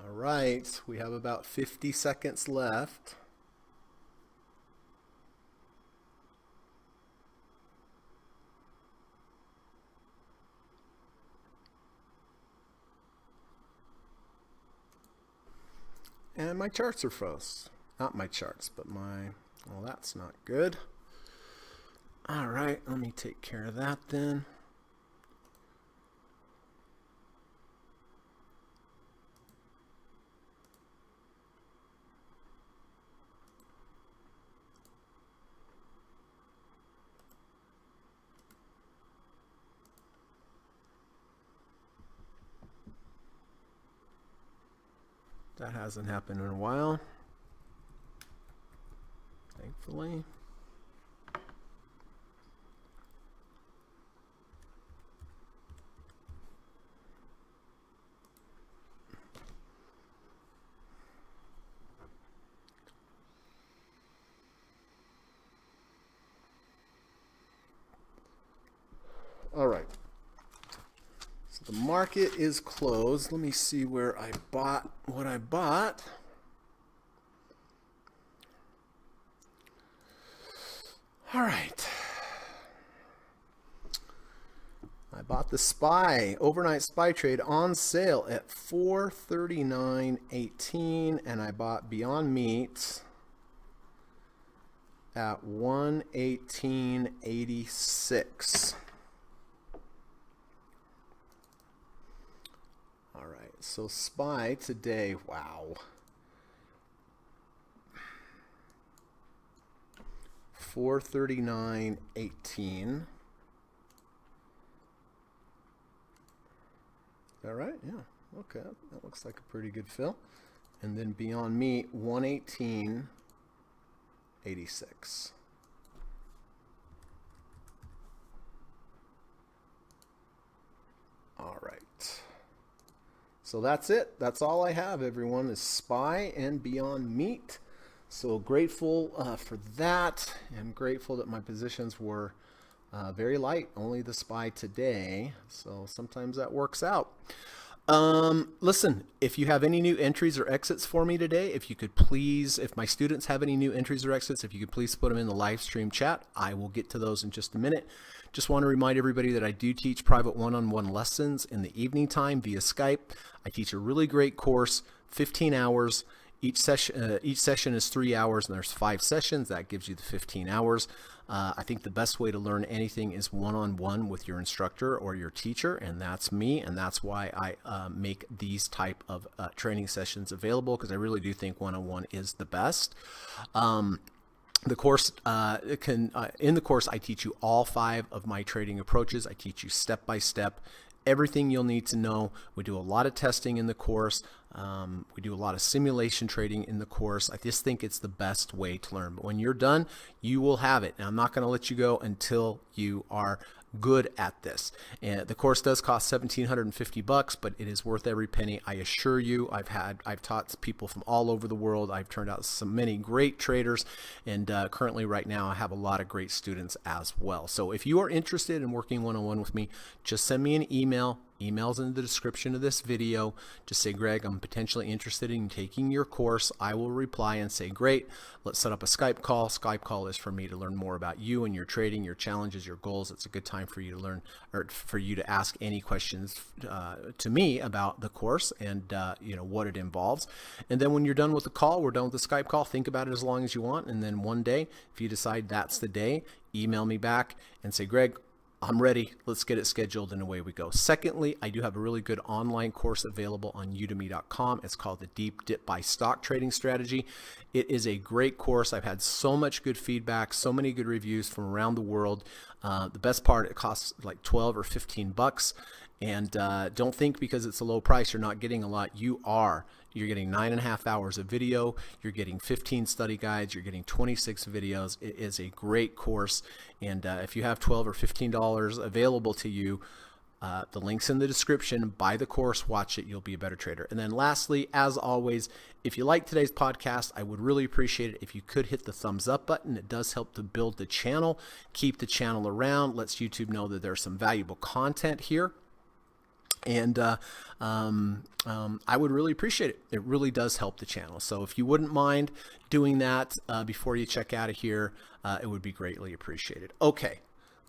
All right, we have about 50 seconds left. And my charts are froze. Not my charts, but my, well, that's not good. All right, let me take care of that then. That hasn't happened in a while, thankfully. All right. The market is closed. Let me see where I bought what I bought. All right. I bought the SPY, overnight SPY trade on sale at $439.18, and I bought Beyond Meat at $118.86. All right, so SPY today, wow. 439.18. All right, yeah, okay, that looks like a pretty good fill. And then Beyond Meat, 118.86. All right. So that's it. That's all I have, everyone, is SPY and Beyond Meat. So grateful for that. I'm grateful that my positions were very light, only the SPY today. So sometimes that works out. Listen, if you have any new entries or exits for me today, if you could please, if my students have any new entries or exits, if you could please put them in the live stream chat, I will get to those in just a minute. Just want to remind everybody that I do teach private one-on-one lessons in the evening time via Skype. I teach a really great course, 15 hours. Each session is 3 hours, and there's 5 sessions. That gives you the 15 hours. I think the best way to learn anything is one-on-one with your instructor or your teacher, and that's me, and that's why I make these type of training sessions available, because I really do think one-on-one is the best. The course in the course, I teach you all 5 of my trading approaches. I teach you step by step everything you'll need to know. We do a lot of testing in the course. We do a lot of simulation trading in the course. I just think it's the best way to learn. But when you're done, you will have it. And I'm not going to let you go until you are good at this. And the course does cost $1,750, but it is worth every penny. I assure you. I've taught people from all over the world. I've turned out many great traders, and currently right now I have a lot of great students as well. So if you are interested in working one-on-one with me, just send me an email. Email's in the description of this video. Just say, Greg, I'm potentially interested in taking your course. I will reply and say, great, let's set up a Skype call. Skype call is for me to learn more about you and your trading, your challenges, your goals. It's a good time for you to learn, or for you to ask any questions to me about the course and what it involves. And then when you're done with the call, we're done with the Skype call, think about it as long as you want. And then one day, if you decide that's the day, email me back and say, Greg, I'm ready. Let's get it scheduled, and away we go. Secondly, I do have a really good online course available on udemy.com. It's called the Deep Dip by Stock Trading Strategy. It is a great course. I've had so much good feedback, so many good reviews from around the world. The best part, it costs like 12 or 15 bucks. And don't think because it's a low price you're not getting a lot. You are. You're getting 9.5 hours of video. You're getting 15 study guides. You're getting 26 videos. It is a great course. And if you have $12 or $15 available to you, the link's in the description. Buy the course, watch it. You'll be a better trader. And then lastly, as always, if you like today's podcast, I would really appreciate it if you could hit the thumbs up button. It does help to build the channel, keep the channel around, lets YouTube know that there's some valuable content here. And I would really appreciate it. It really does help the channel. So if you wouldn't mind doing that before you check out of here, it would be greatly appreciated. Okay,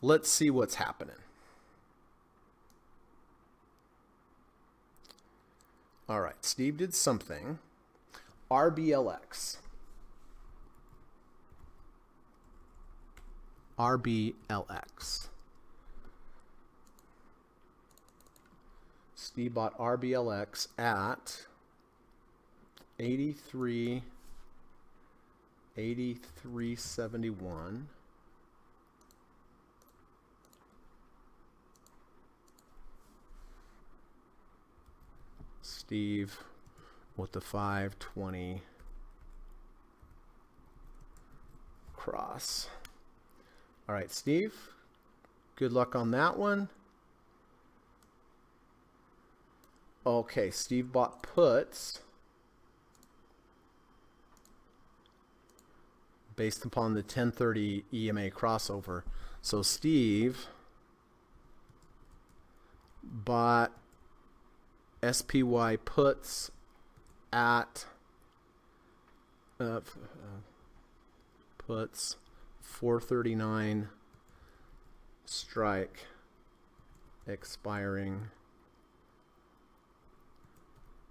let's see what's happening. All right, Steve did something. RBLX. RBLX. Steve bought RBLX at 83.71. Steve with the 520 cross. All right, Steve, good luck on that one. Okay, Steve bought puts based upon the 1030 EMA crossover. So Steve bought SPY puts at puts 439 strike expiring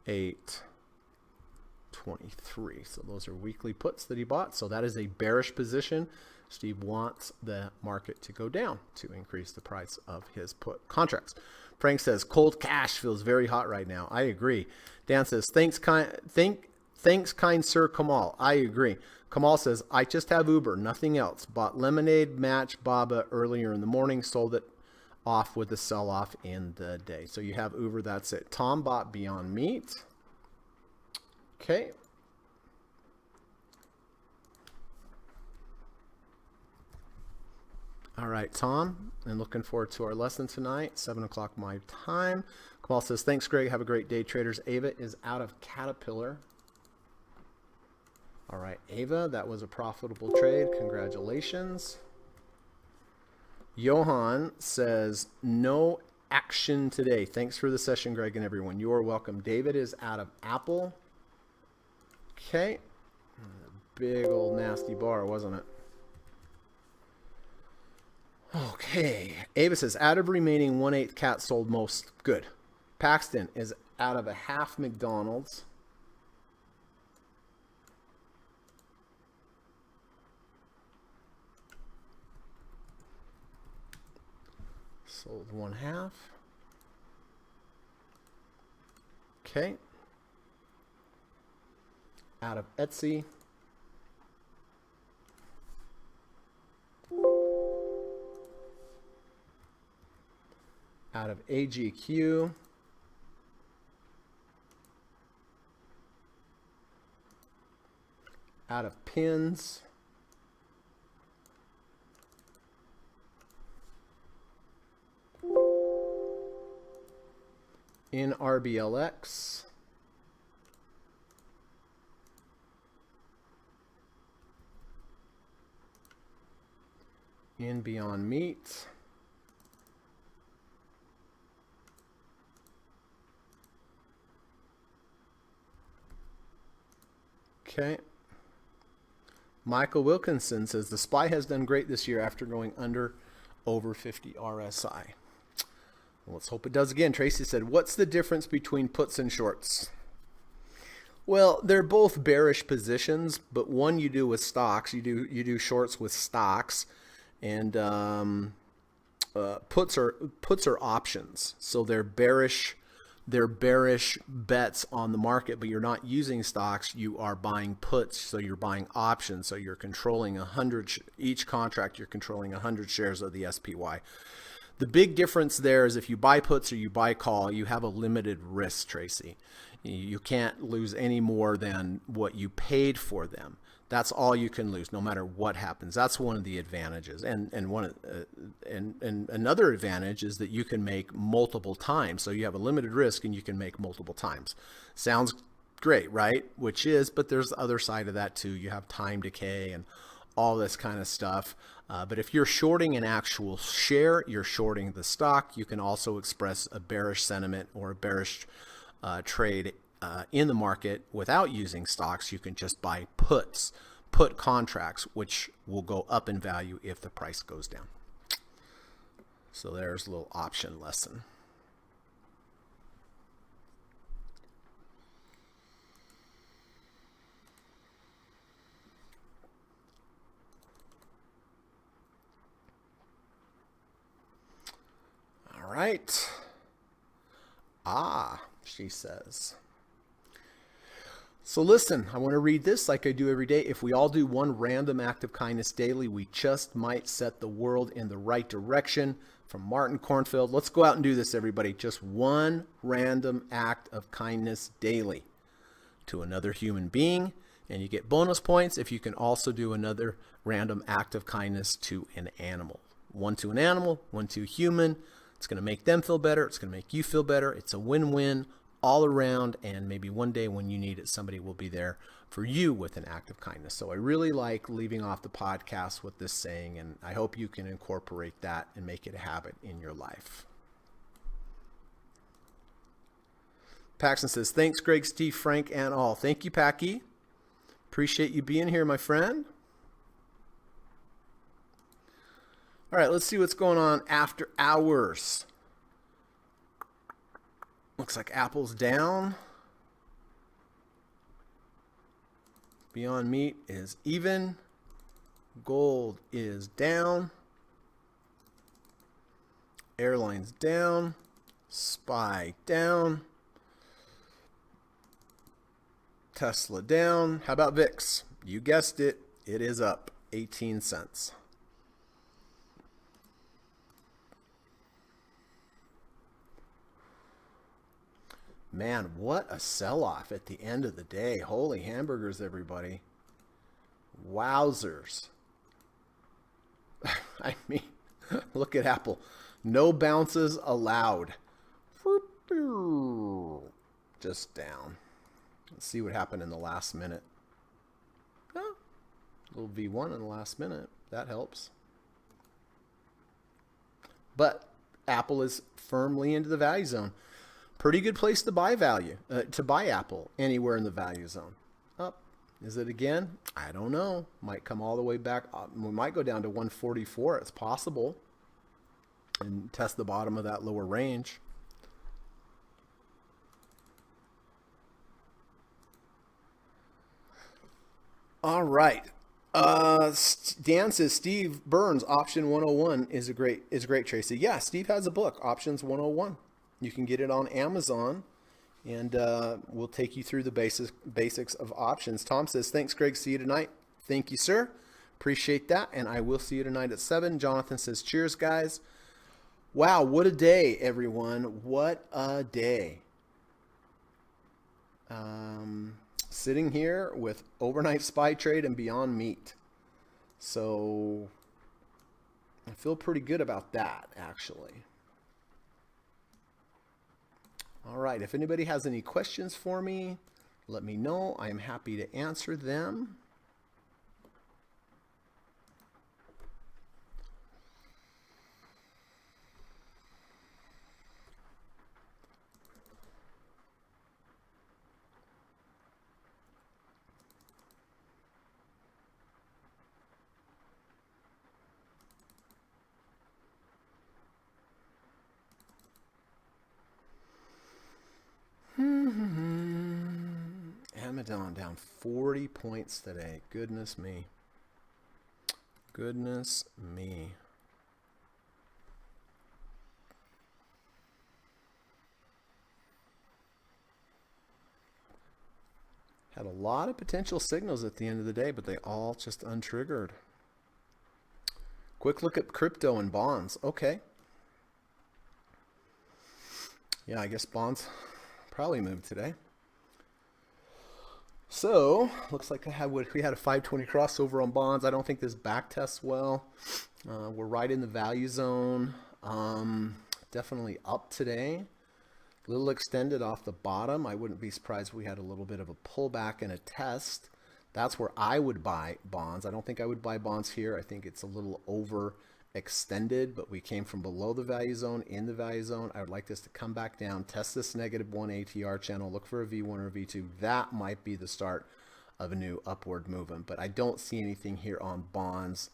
8/20. 23. So those are weekly puts that he bought. So that is a bearish position. Steve wants the market to go down to increase the price of his put contracts. Frank says, cold cash feels very hot right now. I agree. Dan says, thanks, kind sir Kamal. I agree. Kamal says, I just have Uber, nothing else. Bought Lemonade, Match, Baba earlier in the morning, sold it off with the sell-off in the day. So you have Uber, that's it. Tom bought Beyond Meat. Okay. All right, Tom, and looking forward to our lesson tonight, 7 o'clock my time. Kamal says, thanks, Greg. Have a great day, traders. Ava is out of Caterpillar. All right, Ava, that was a profitable trade. Congratulations. Johan says, no action today. Thanks for the session, Greg, and everyone. You're welcome. David is out of Apple. Okay. Big old nasty bar, wasn't it? Okay. Ava says, out of remaining 1/8 cat sold most. Good. Paxton is out of a half McDonald's. Sold 1/2. Okay. Out of Etsy. Out of AGQ. Out of Pins. In RBLX. In Beyond Meat. Okay. Michael Wilkinson says, the SPY has done great this year after going under over 50 RSI. Well, let's hope it does again. Tracy said, what's the difference between puts and shorts? Well, they're both bearish positions, but one you do with stocks. You do shorts with stocks, and puts are options. So they're bearish. They're bearish bets on the market, but you're not using stocks. You are buying puts, so you're buying options. So you're controlling 100 each contract. You're controlling 100 shares of the SPY. The big difference there is if you buy puts or you buy call, you have a limited risk, Tracy. You can't lose any more than what you paid for them. That's all you can lose, no matter what happens. That's one of the advantages. And another advantage is that you can make multiple times. So you have a limited risk and you can make multiple times. Sounds great, right? Which is, but there's the other side of that too. You have time decay and all this kind of stuff. But if you're shorting an actual share, you're shorting the stock. You can also express a bearish sentiment or a bearish trade in the market without using stocks. You can just buy put contracts, which will go up in value if the price goes down. So there's a little option lesson. All right. She says. So listen, I want to read this like I do every day. If we all do one random act of kindness daily, we just might set the world in the right direction. From Martin Cornfield. Let's go out and do this, everybody. Just one random act of kindness daily to another human being. And you get bonus points if you can also do another random act of kindness to an animal. One to an animal, one to a human. It's going to make them feel better. It's going to make you feel better. It's a win-win all around, and maybe one day when you need it, somebody will be there for you with an act of kindness. So I really like leaving off the podcast with this saying, and I hope you can incorporate that and make it a habit in your life. Paxton says, thanks, Greg, Steve, Frank, and all. Thank you, Packy. Appreciate you being here, my friend. All right, let's see what's going on after hours. Looks like Apple's down. Beyond Meat is even. Gold is down. Airlines down. SPY down. Tesla down. How about VIX? You guessed it. It is up 18 cents. Man, what a sell-off at the end of the day. Holy hamburgers, everybody. Wowzers. I mean, look at Apple. No bounces allowed. Just down. Let's see what happened in the last minute. Oh, a little V1 in the last minute. That helps. But Apple is firmly into the value zone. Pretty good place to buy to buy Apple anywhere in the value zone. Up. Is it again? I don't know. Might come all the way back. We might go down to 144. It's possible. And test the bottom of that lower range. All right. Dan says Steve Burns Option 101 is great, Tracy. Yeah, Steve has a book, Options 101. You can get it on Amazon, and we'll take you through the basics of options. Tom says, thanks, Greg. See you tonight. Thank you, sir. Appreciate that, and I will see you tonight at 7. Jonathan says, cheers, guys. Wow, what a day, everyone. What a day. Sitting here with overnight SPY trade and Beyond Meat. So I feel pretty good about that, actually. All right, if anybody has any questions for me, let me know. I am happy to answer them. Amazon down 40 points today. Goodness me. Goodness me. Had a lot of potential signals at the end of the day, but they all just untriggered. Quick look at crypto and bonds. Okay. Yeah, I guess bonds probably moved today. So, looks like we had a 520 crossover on bonds. I don't think this back tests well. We're right in the value zone. Definitely up today. A little extended off the bottom. I wouldn't be surprised if we had a little bit of a pullback and a test. That's where I would buy bonds. I don't think I would buy bonds here. I think it's a little overextended, but we came from below the value zone, in the value zone. I would like this to come back down, test this -1 ATR channel, look for a V1 or V2. That might be the start of a new upward movement, but I don't see anything here on bonds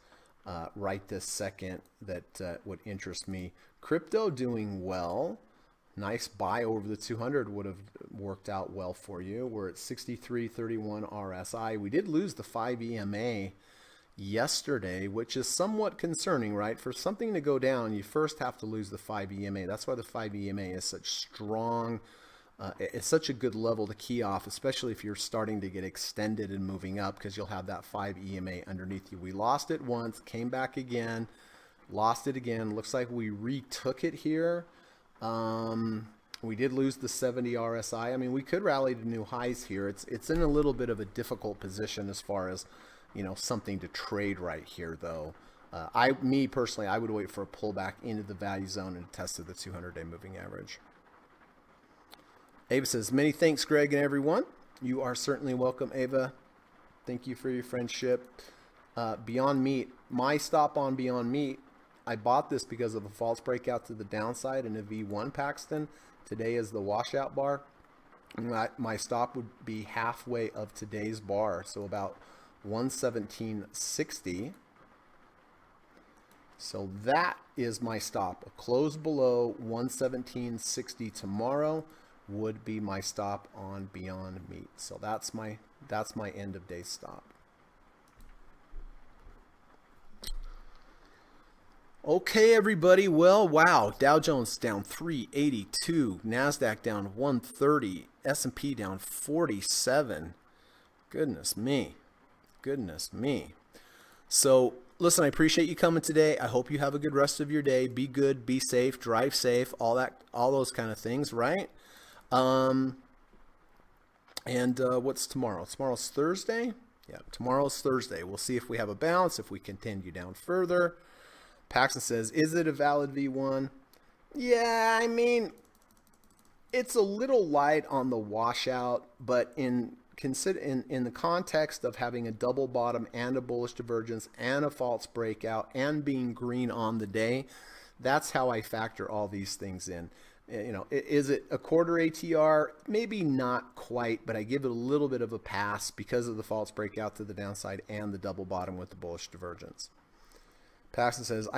right this second that would interest me. Crypto doing well. Nice buy over the 200 would have worked out well for you. We're at 63.31 RSI. We did lose the 5 EMA yesterday, which is somewhat concerning, right? For something to go down, you first have to lose the 5 EMA. That's why the 5 EMA is such strong. It's such a good level to key off, especially if you're starting to get extended and moving up, because you'll have that 5 EMA underneath you. We lost it once, came back again, lost it again. Looks like we retook it here. We did lose the 70 RSI. I mean, we could rally to new highs here. It's in a little bit of a difficult position as far as, something to trade right here, though. Me personally, I would wait for a pullback into the value zone and test of the 200-day moving average. Ava says, many thanks, Greg and everyone. You are certainly welcome, Ava. Thank you for your friendship. Beyond Meat, my stop on Beyond Meat, I bought this because of a false breakout to the downside in a V1 Paxton. Today is the washout bar. My stop would be halfway of today's bar, so about 117.60. So that is my stop. A close below 117.60 tomorrow. would be my stop on Beyond Meat. So that's my end of day stop. Okay, everybody. Well, wow. Dow Jones down 382, NASDAQ down 130, S&P down 47. Goodness me. Goodness me. So, listen, I appreciate you coming today. I hope you have a good rest of your day. Be good, be safe, drive safe, all those kind of things, right? What's tomorrow? Tomorrow's Thursday? Yeah, tomorrow's Thursday. We'll see if we have a bounce, if we continue down further. Paxton says, is it a valid V1? Yeah, I mean, it's a little light on the washout, but in the context of having a double bottom and a bullish divergence and a false breakout and being green on the day, that's how I factor all these things in. You know, is it a quarter ATR? Maybe not quite, but I give it a little bit of a pass because of the false breakout to the downside and the double bottom with the bullish divergence. Paxton says,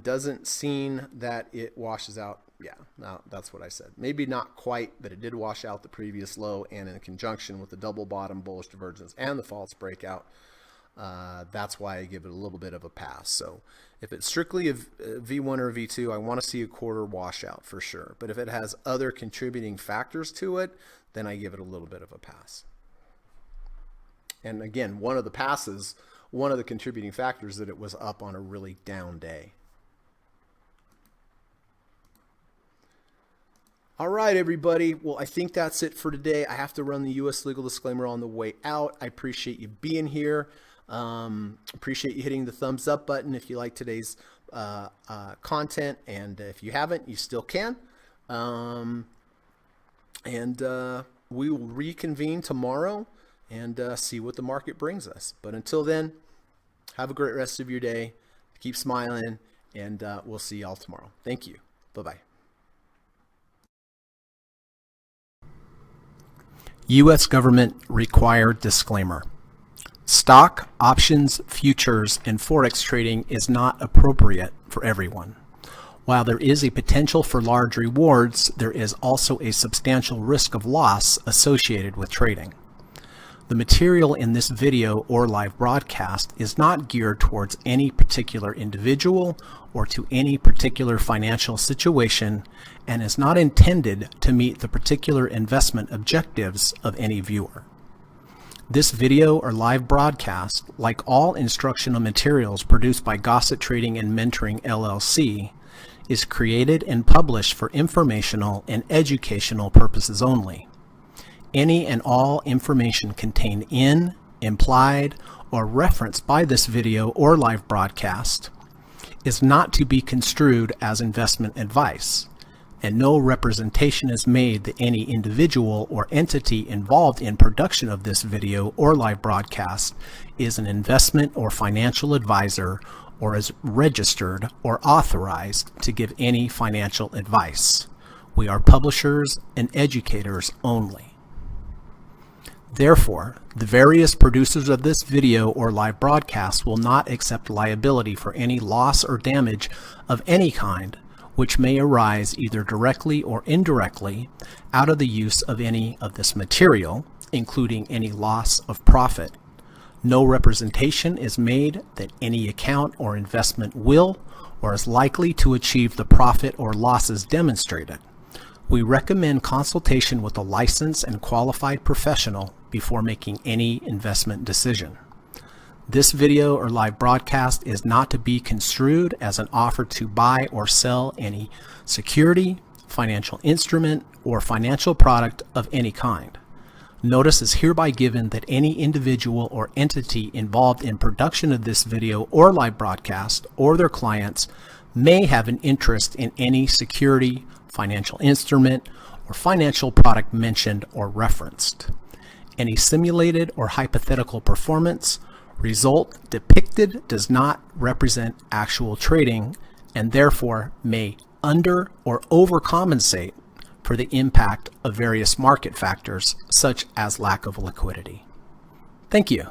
doesn't seem that it washes out. Yeah, no, that's what I said. Maybe not quite, but it did wash out the previous low, and in conjunction with the double bottom bullish divergence and the false breakout, that's why I give it a little bit of a pass. So if it's strictly a V1 or a V2, I want to see a quarter washout for sure. But if it has other contributing factors to it, then I give it a little bit of a pass. And again, one of the contributing factors that it was up on a really down day. All right, everybody. Well, I think that's it for today. I have to run the U.S. legal disclaimer on the way out. I appreciate you being here. Appreciate you hitting the thumbs up button if you like today's content. And if you haven't, you still can. We will reconvene tomorrow and see what the market brings us. But until then, have a great rest of your day. Keep smiling, and we'll see y'all tomorrow. Thank you. Bye-bye. U.S. government required disclaimer. Stock, options, futures, and forex trading is not appropriate for everyone. While there is a potential for large rewards, there is also a substantial risk of loss associated with trading. The material in this video or live broadcast is not geared towards any particular individual or to any particular financial situation and is not intended to meet the particular investment objectives of any viewer. This video or live broadcast, like all instructional materials produced by Gossett Trading and Mentoring LLC, is created and published for informational and educational purposes only. Any and all information contained in, implied, or referenced by this video or live broadcast is not to be construed as investment advice, and no representation is made that any individual or entity involved in production of this video or live broadcast is an investment or financial advisor or is registered or authorized to give any financial advice. We are publishers and educators only. Therefore, the various producers of this video or live broadcast will not accept liability for any loss or damage of any kind which may arise either directly or indirectly out of the use of any of this material, including any loss of profit. No representation is made that any account or investment will or is likely to achieve the profit or losses demonstrated. We recommend consultation with a licensed and qualified professional before making any investment decision. This video or live broadcast is not to be construed as an offer to buy or sell any security, financial instrument, or financial product of any kind. Notice is hereby given that any individual or entity involved in production of this video or live broadcast or their clients may have an interest in any security, financial instrument, or financial product mentioned or referenced. Any simulated or hypothetical performance result depicted does not represent actual trading and therefore may under or overcompensate for the impact of various market factors such as lack of liquidity. Thank you.